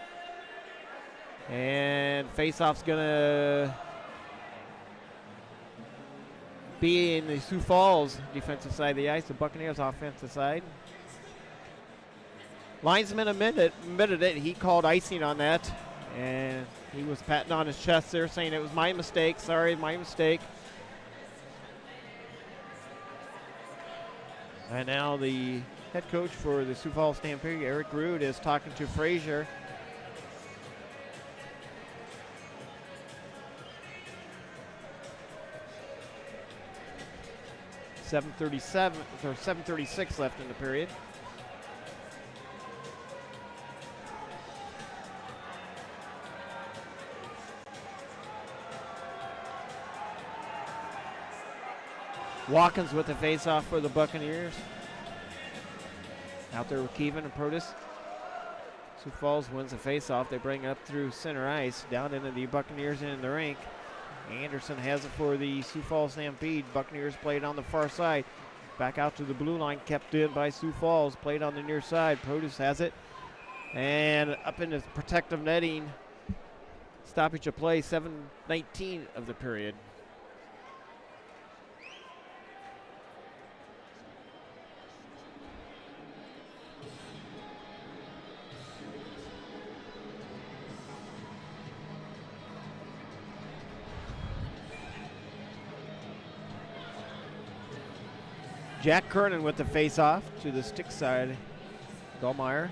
And face-off's gonna be in the Sioux Falls defensive side of the ice, the Buccaneers offensive side. Linesman admitted it. He called icing on that, and he was patting on his chest there, saying it was my mistake. Sorry, my mistake. And now the head coach for the Sioux Falls Stampede, Eric Rude, is talking to Frazier. .736 left in the period. Watkins with the face-off for the Buccaneers. Out there with Keevan and Protus. Sioux Falls wins the face-off. They bring it up through center ice, down into the Buccaneers in the rink. Anderson has it for the Sioux Falls Stampede. Buccaneers played on the far side. Back out to the blue line, kept in by Sioux Falls. Played on the near side. Produce has it. And up into protective netting. Stoppage of play, 7:19 of the period. Jack Kernan with the face-off to the stick side. Dolmeyer.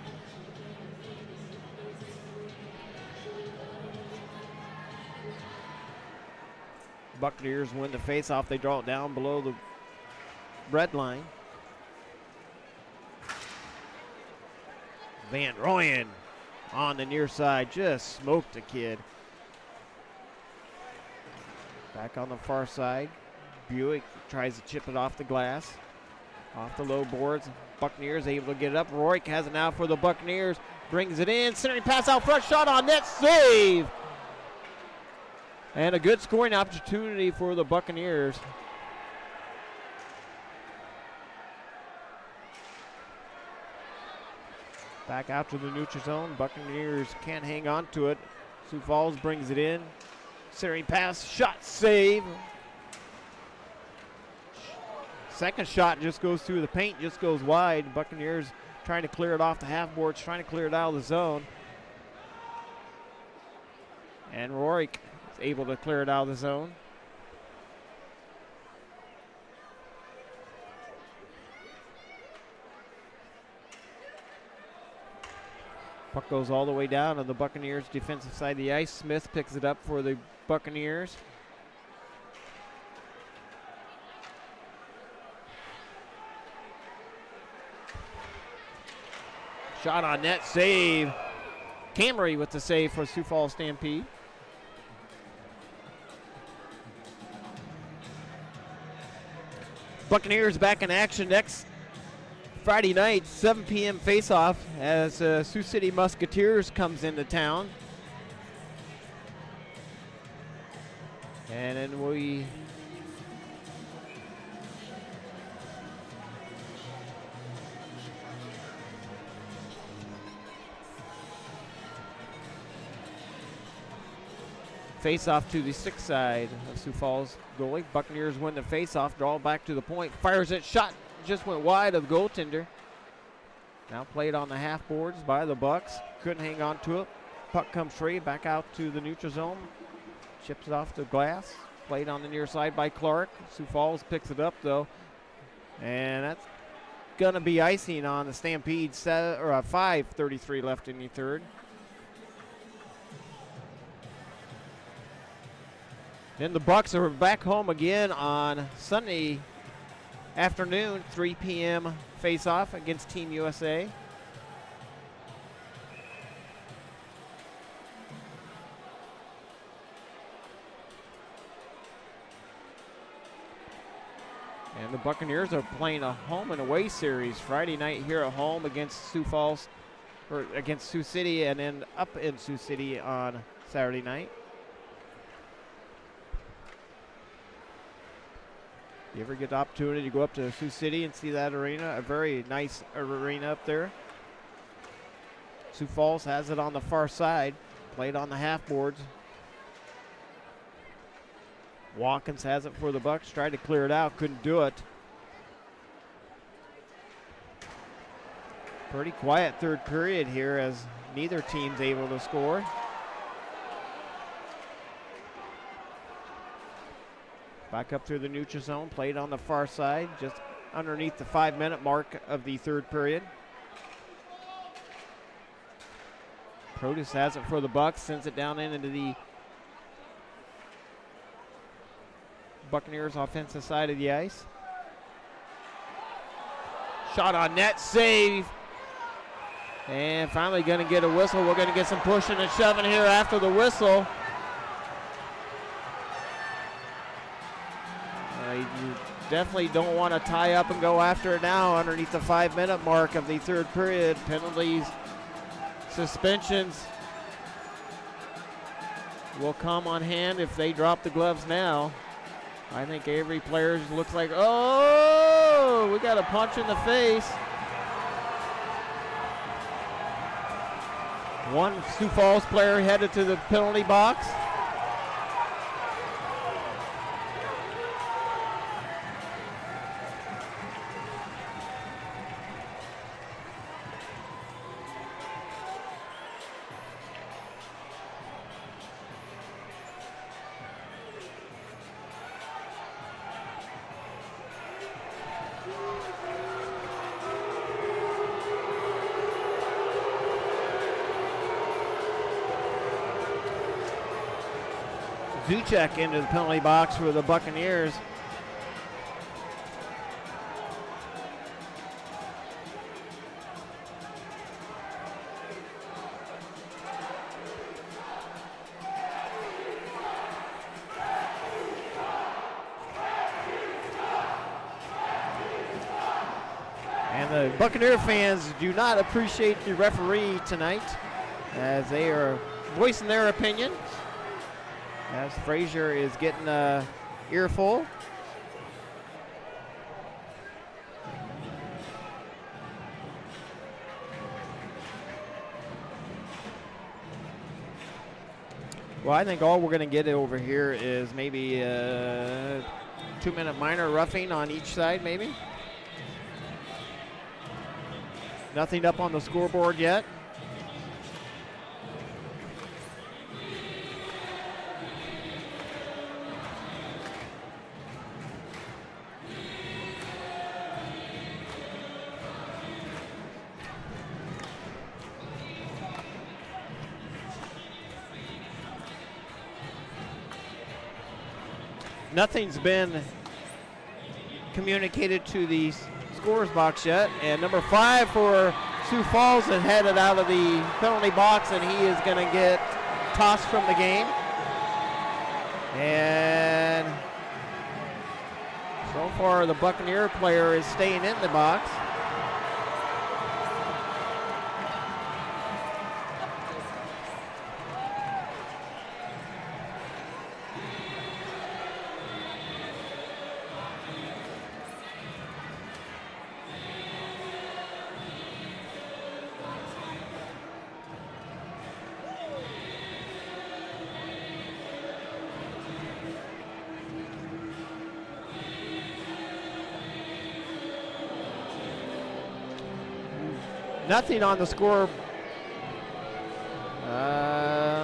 Buccaneers win the faceoff. They draw it down below the red line. Van Royen on the near side, just smoked the kid. Back on the far side, Buick tries to chip it off the glass. Off the low boards, Buccaneers able to get it up. Rourke has it now for the Buccaneers, brings it in, centering pass out front, shot on net, save! And a good scoring opportunity for the Buccaneers. Back out to the neutral zone. Buccaneers can't hang on to it. Sioux Falls brings it in. Centering pass, shot, save. Second shot just goes through the paint, just goes wide. Buccaneers trying to clear it off the half boards, trying to clear it out of the zone. And Rourke is able to clear it out of the zone. Puck goes all the way down on the Buccaneers' defensive side of the ice. Smith picks it up for the Buccaneers. Shot on net, save. Camry with the save for Sioux Falls Stampede. Buccaneers back in action next Friday night, 7 p.m. face-off as Sioux City Musketeers comes into town. And then we face-off to the 6th side of Sioux Falls goalie. Buccaneers win the face-off, draw back to the point, fires it, shot just went wide of the goaltender. Now played on the half boards by the Bucks. Couldn't hang on to it. Puck comes free, back out to the neutral zone. Chips it off the glass. Played on the near side by Clark. Sioux Falls picks it up though. And that's gonna be icing on the Stampede. 5:33 left in the third. Then the Bucks are back home again on Sunday afternoon, 3 p.m. face-off against Team USA. And the Buccaneers are playing a home and away series Friday night here at home against Sioux Falls, or against Sioux City, and then up in Sioux City on Saturday night. You ever get the opportunity to go up to Sioux City and see that arena? A very nice arena up there. Sioux Falls has it on the far side, played on the half boards. Watkins has it for the Bucks, tried to clear it out, couldn't do it. Pretty quiet third period here as neither team's able to score. Back up through the neutral zone, played on the far side, just underneath the 5-minute mark of the third period. Produce has it for the Bucks, sends it down into the Buccaneers offensive side of the ice. Shot on net, save. And finally gonna get a whistle. We're gonna get some pushing and shoving here after the whistle. You definitely don't want to tie up and go after it now underneath the 5-minute mark of the third period. Penalties, suspensions will come on hand if they drop the gloves now. I think every player looks like, oh, we got a punch in the face. One Sioux Falls player headed to the penalty box. Zuchek into the penalty box for the Buccaneers. And the Buccaneer fans do not appreciate the referee tonight as they are voicing their opinion. As Frazier is getting an earful. Well, I think all we're going to get over here is maybe a 2-minute minor roughing on each side, maybe. Nothing up on the scoreboard yet. Nothing's been communicated to the scores box yet, and number 5 for Sioux Falls is headed out of the penalty box, and he is going to get tossed from the game. And so far the Buccaneer player is staying in the box. Nothing on the score.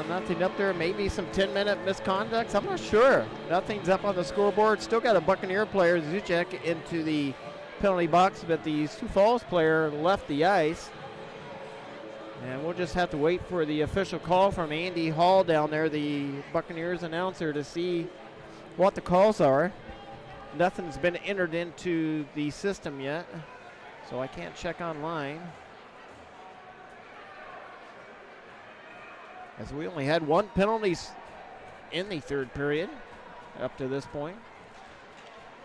Nothing up there. Maybe some 10-minute misconducts. I'm not sure. Nothing's up on the scoreboard. Still got a Buccaneer player, Zuchek, into the penalty box, but the Sioux Falls player left the ice. And we'll just have to wait for the official call from Andy Hall down there, the Buccaneers announcer, to see what the calls are. Nothing's been entered into the system yet, so I can't check online. As we only had one penalty in the third period up to this point.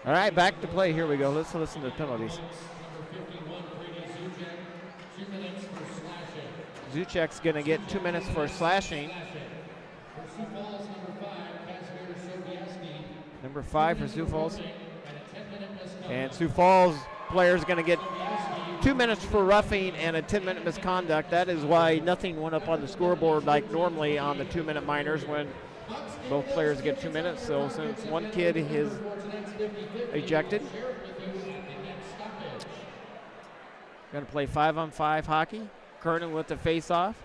All right, back to play. Here we go. Let's listen to the penalties. Zuchek's going to get 2 minutes for slashing. Number 5 for Sioux Falls. And Sioux Falls player is going to get 2 minutes for roughing and a 10-minute misconduct. That is why nothing went up on the scoreboard like normally on the 2-minute minors when both players get 2 minutes. So since one kid is ejected, going to play 5-on-5 hockey. Kernan with the face-off.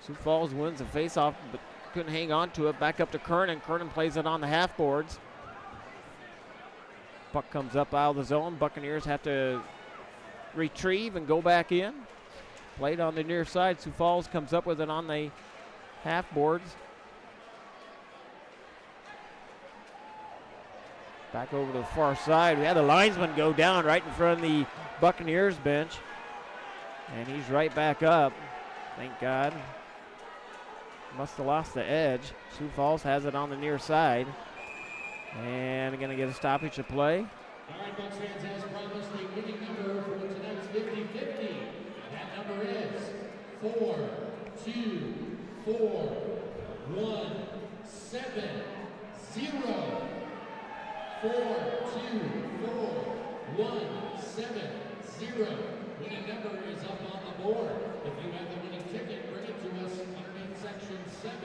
Sioux Falls wins the face-off, but couldn't hang on to it. Back up to Kernan. Kernan plays it on the half boards. Puck comes up out of the zone. Buccaneers have to retrieve and go back in. Played on the near side. Sioux Falls comes up with it on the half boards. Back over to the far side. We had the linesman go down right in front of the Buccaneers bench. And he's right back up. Thank God. Must have lost the edge. Sioux Falls has it on the near side. And going to get a stoppage of play. All right, Bucs fans, as promised, the winning number for tonight's 50-50. That number is 4-2-4-1-7-0. 4-2-4-1-7-0. Winning number is up on the board. If you have the winning ticket, bring it to us underneath section 7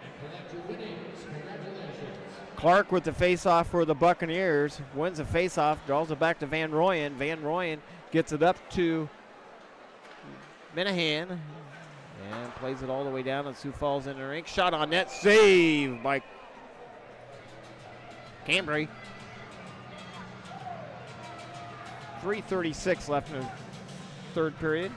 and collect your winnings. Congratulations. Clark with the face-off for the Buccaneers. Wins the face-off, draws it back to Van Royen. Van Royen gets it up to Minahan and plays it all the way down, and Sioux Falls in the rink. Shot on net, save by Cambry. 3:36 left in the third period.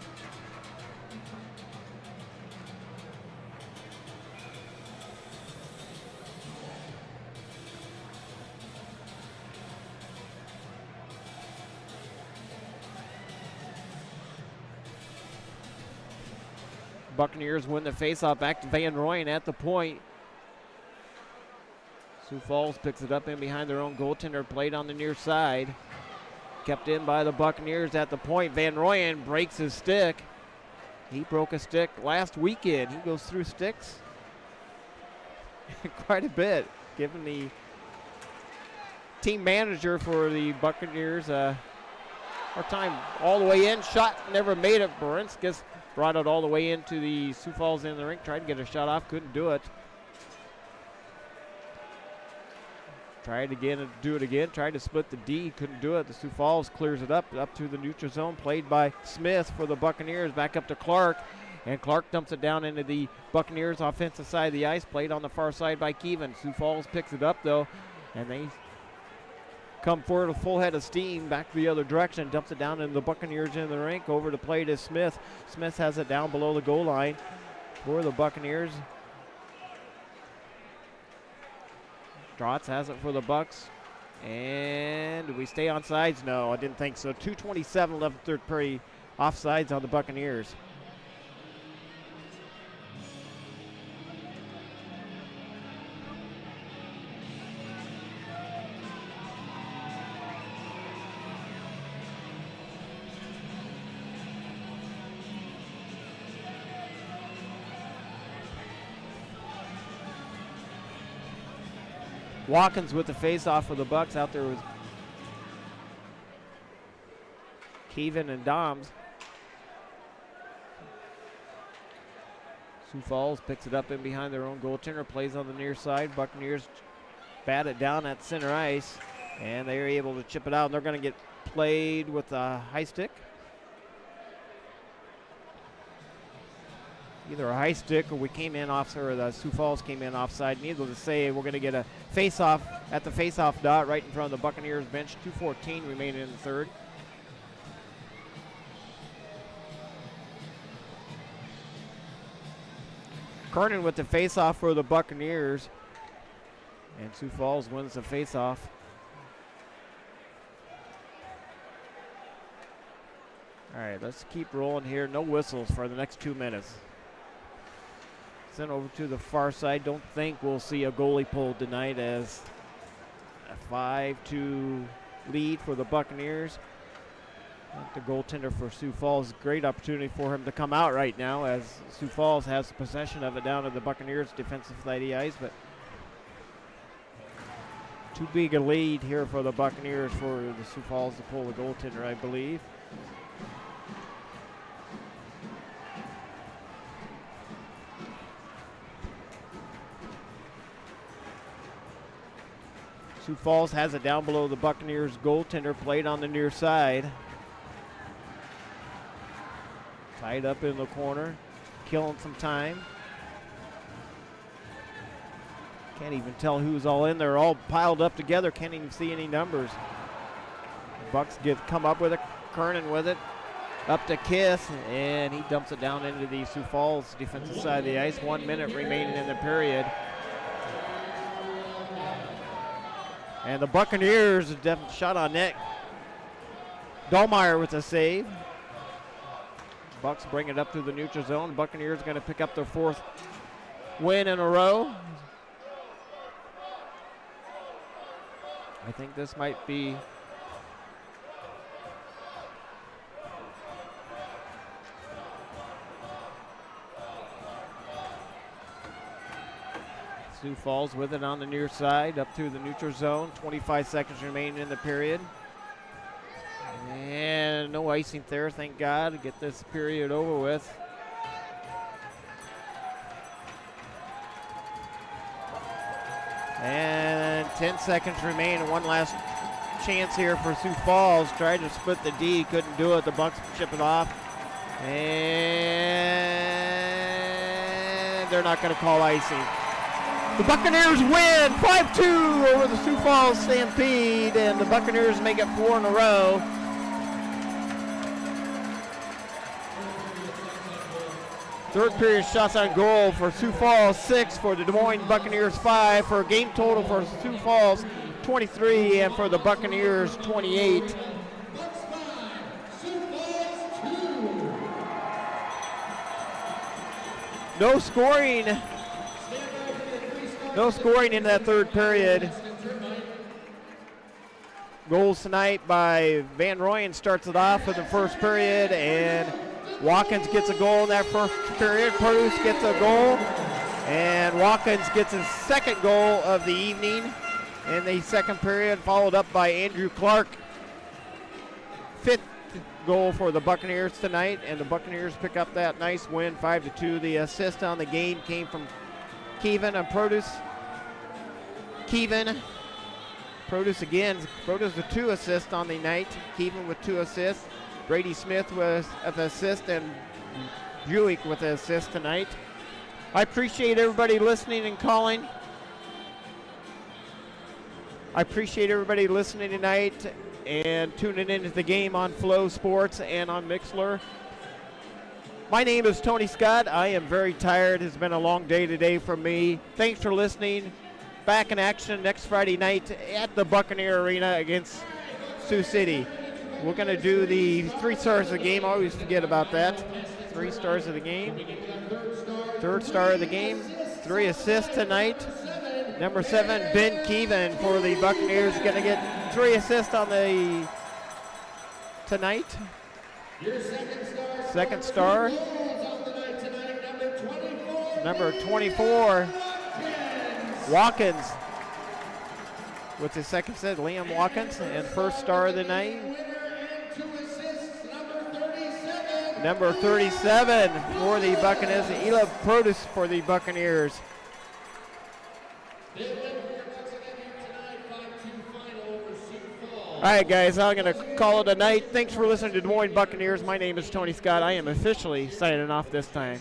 Buccaneers win the faceoff. Back to Van Royen at the point. Sioux Falls picks it up in behind their own goaltender. Played on the near side. Kept in by the Buccaneers at the point. Van Royen breaks his stick. He broke a stick last weekend. He goes through sticks quite a bit, given the team manager for the Buccaneers hard time all the way in. Shot never made it. Barinskis brought it all the way into the Sioux Falls in the rink. Tried to get a shot off, couldn't do it. Tried again to do it again. Tried to split the D, couldn't do it. The Sioux Falls clears it up to the neutral zone. Played by Smith for the Buccaneers. Back up to Clark. And Clark dumps it down into the Buccaneers offensive side of the ice. Played on the far side by Keevan. Sioux Falls picks it up though. And they come forward with full head of steam. Back the other direction. Dumps it down into the Buccaneers in the rink. Over to play to Smith. Smith has it down below the goal line for the Buccaneers. Strotz has it for the Bucks. And do we stay on sides? No, I didn't think so. 2:27 left in third period. Offsides on the Buccaneers. Watkins with the face-off for the Bucks. Out there was Keevan and Doms. Sioux Falls picks it up in behind their own goaltender. Plays on the near side. Buccaneers bat it down at center ice. And they are able to chip it out. And they're going to get played with a high stick. Either a high stick or we came in off, or the Sioux Falls came in offside. Needless to say, we're going to get a face-off at the face-off dot right in front of the Buccaneers bench. 2:14 remaining in the third. Kernan with the face-off for the Buccaneers. And Sioux Falls wins the face-off. All right, let's keep rolling here. No whistles for the next 2 minutes. Sent over to the far side. Don't think we'll see a goalie pulled tonight, as a 5-2 lead for the Buccaneers. The goaltender for Sioux Falls, great opportunity for him to come out right now, as Sioux Falls has possession of it down to the Buccaneers defensive side of the ice, but too big a lead here for the Buccaneers for the Sioux Falls to pull the goaltender, I believe. Sioux Falls has it down below the Buccaneers goaltender. Played on the near side. Tied up in the corner, killing some time. Can't even tell who's all in there, all piled up together. Can't even see any numbers. The Bucks come up with it. Kernan with it. Up to Kiss, and he dumps it down into the Sioux Falls defensive side of the ice. 1 minute remaining in the period. And the Buccaneers, a definite shot on net. Dahlmeyer with a save. Bucks bring it up to the neutral zone. Buccaneers going to pick up their fourth win in a row. I think this might be Sioux Falls with it on the near side, up to the neutral zone. 25 seconds remaining in the period. And no icing there, thank God, to get this period over with. And 10 seconds remain. One last chance here for Sioux Falls. Tried to split the D, couldn't do it. The Bucks chip it off. And they're not going to call icing. The Buccaneers win 5-2 over the Sioux Falls Stampede, and the Buccaneers make it 4 in a row. Third period shots on goal for Sioux Falls, 6 for the Des Moines Buccaneers, 5 for a game total for Sioux Falls, 23, and for the Buccaneers, 28. No scoring. No scoring in that third period. Goals tonight by Van Royen starts it off in the first period, and Watkins gets a goal in that first period. Produce gets a goal, and Watkins gets his second goal of the evening in the second period, followed up by Andrew Clark. Fifth goal for the Buccaneers tonight, and the Buccaneers pick up that nice win, 5-2. The assist on the game came from Kevin and Produce. Kevin, Produce again. Produce with 2 assists on the night. Kevin with 2 assists. Brady Smith with an assist, and Buick with an assist tonight. I appreciate everybody listening and calling. I appreciate everybody listening tonight and tuning into the game on Flow Sports and on Mixlr. My name is Tony Scott. I am very tired. It's been a long day today for me. Thanks for listening. Back in action next Friday night at the Buccaneer Arena against Sioux City. We're going to do the 3 stars of the game. I always forget about that. 3 stars of the game. Third star of the game. 3 assists tonight. Number 7, Ben Keevan for the Buccaneers, going to get 3 assists on the tonight. Second star. Number 24, Watkins with his second set, Liam Watkins, and first star of the night. Number 37 for the Buccaneers, Ela Produce for the Buccaneers. All right, guys, I'm going to call it a night. Thanks for listening to Des Moines Buccaneers. My name is Tony Scott. I am officially signing off this time.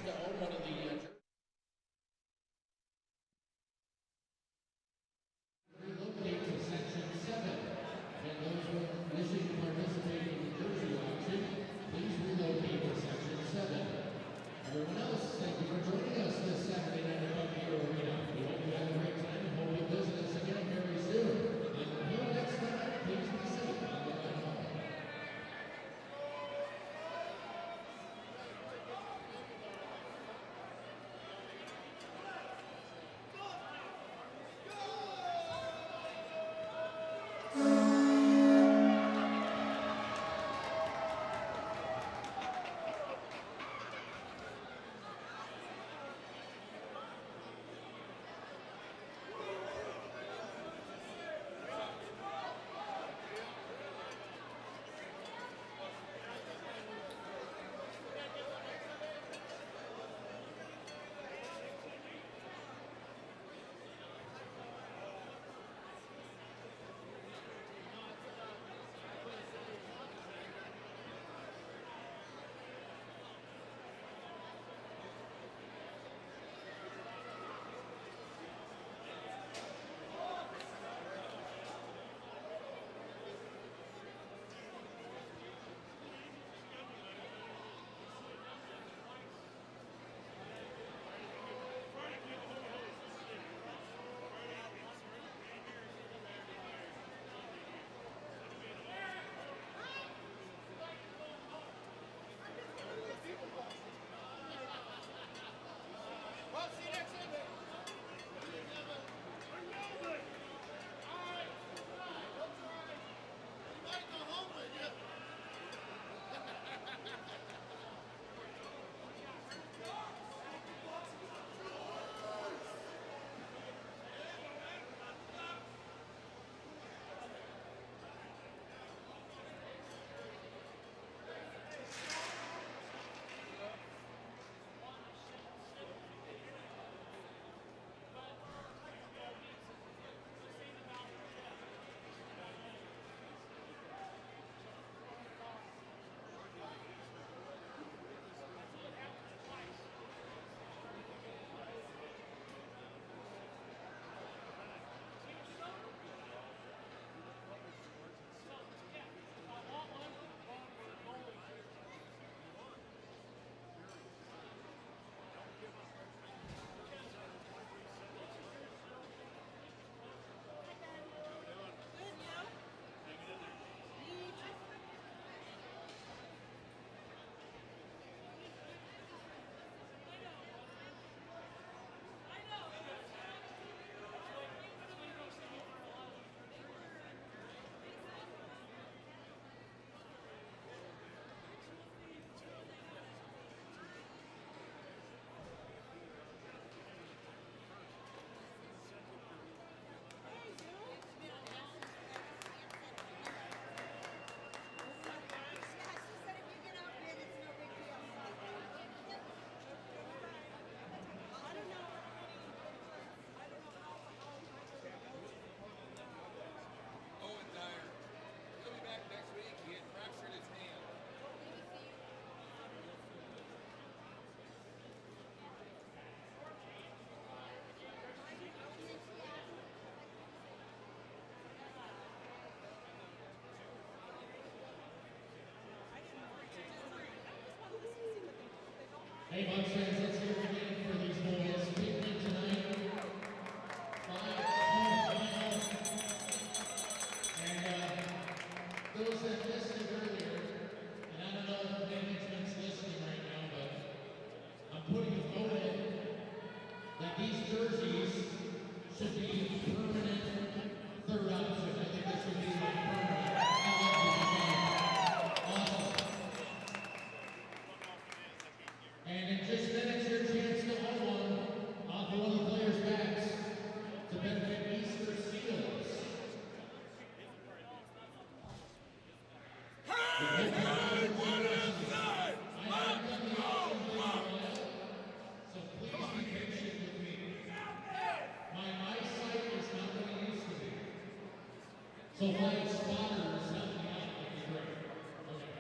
Hey, Bucks fans, let's hear it again for these boys. Big win tonight. 5-2 and those that listened earlier, and I don't know if management's listening right now, but I'm putting a vote in that these jerseys should be permanent third option. I think this should be like permanent. Awesome. And in just minutes, your chance to own one off of one of the players' backs to benefit Easter Seals. So please be patient with me. My eyesight is not what it used to be. So if I had spotters, help me out, that'd be great. Okay.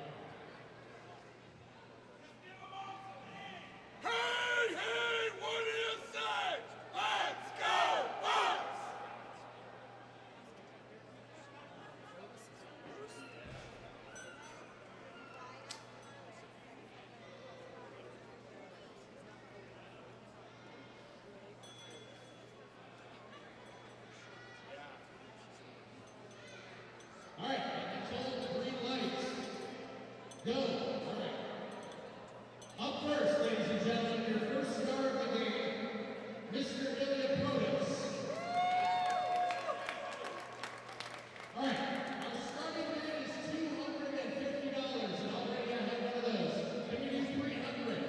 Hey, what do you say? Let's go, Bucks! All right, I control the green lights. Go. All right. Up first, ladies and gentlemen, your first star of the game, Mr. Ilya Protas. All right, our starting bid is $250, and already I have one of those. Can we do 300?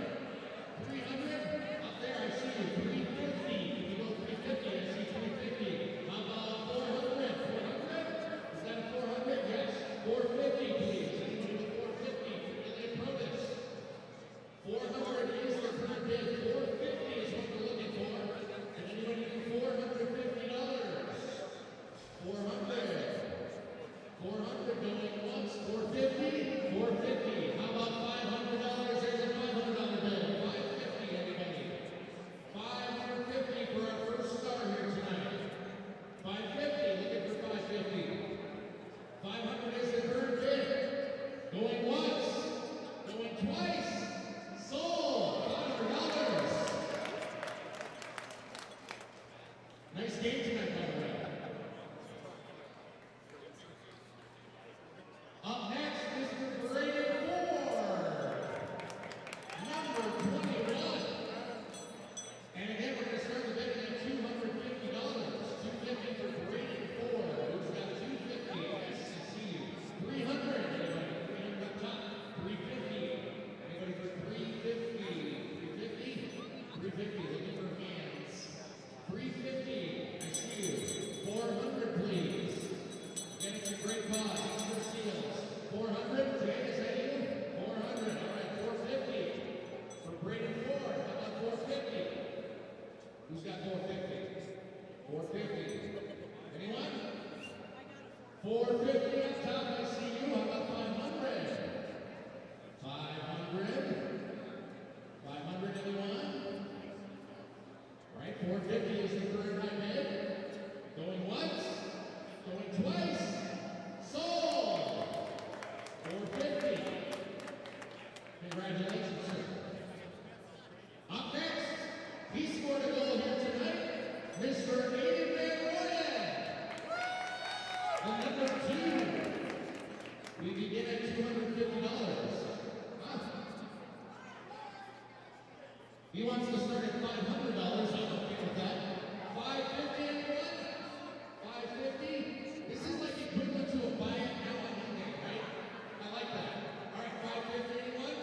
300? Up there, I see you. 350. Can we go 350? I see 350. How about 400? 400? Is that a 400? Yes. 450, please. Anyone with 450 for Ilya Protas? 400 is the current bid. 450 is what we're looking for. And anyone do $450? 400. 400 going once. 450. 450. How about $500? There's a $500 bill. 550, anybody? 550 for our first star here tonight. 550. Looking for 550. 500 is the current bid. Going once. Going twice. Sold. $500. Nice game tonight, by the way. Up next, Mr. Braden Ford, number 21. And again, we're going to start the bidding at $250. $250 for Braden Ford. Who's got $250? Yes, I see you. 300. Anybody? 300 up top. 350. Anybody for 350? 350? 350. Looking for hands. 350. I see you. 400, please. Again, it's a great cause. Easter Seals. 400. Jay, is that you? 400. All right, 450. For Braden Ford. How about 450? Who's got 450? 450. Anyone? 450 up top. I see you. How about 500? 500. 500, anyone? All right, 450 is the current high bid. Going once. Going twice. Sold. 450. Congratulations, sir. Up next, he scored a goal here tonight, Mr. Aiden Van Royen. The number 2. We begin at $250. Huh? He wants to start at $500. I'm okay with that. 550, anyone? 550? This is like equivalent to a buy it now on Monday, right? I like that. All right, 550, anyone?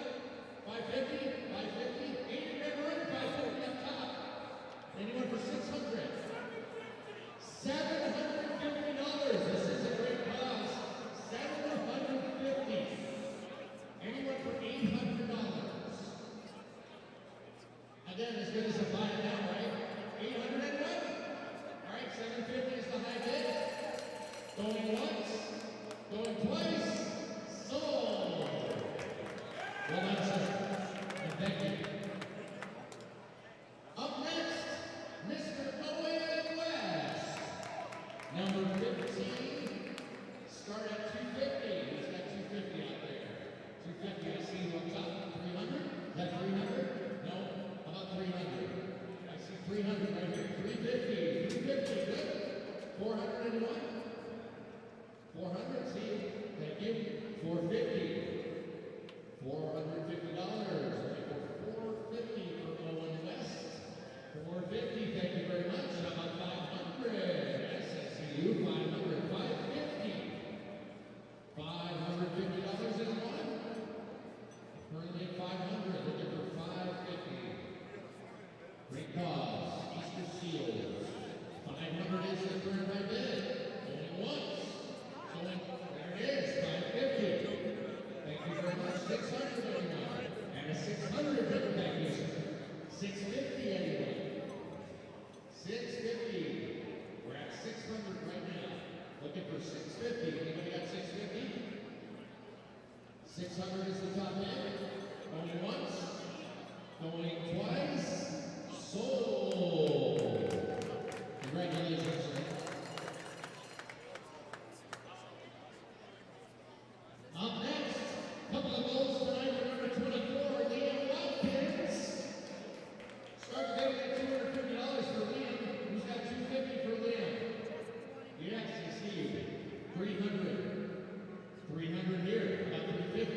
550? 550? Aiden Van Royen, 550 up top. Anyone for 600? $750. This is a great cause. 750. Anyone for $800? Again, as good as a buy it now, right? 800 anyone? All right, 750 is the high bid. Going once, going twice, sold. Well done, sir. And thank you. Up next, Mr. Owen West, number 15. Start at 250. Who's got 250 out there? 250, I see you up top. 300? Is that 300? No. 300 right here. 350. 350. Good. 401. 400. See. Thank you. 450. $450. Ready for 450 for Moines West. 450. Thank you very much. How about 500? Yes, I see you. 500. 550. $550 in one. Currently at 500. Looking for 550. Great cause. Easter Seals. 500 is the current right bid. Going once. Going. There it is. 550. Thank you very much. 600 anyone. And a 600 bid. Thank you. 650 anyone. 650. We're at 600 right now. Looking for 650. Anybody got 650? 600 is the top end. Going once. Going twice. Sold. Congratulations. Up next, couple of goals tonight for number 24, Liam Watkins. Start the day at $250 for Liam. Who's got $250 for Liam? Yes, you see. 300. 300 here. About 350.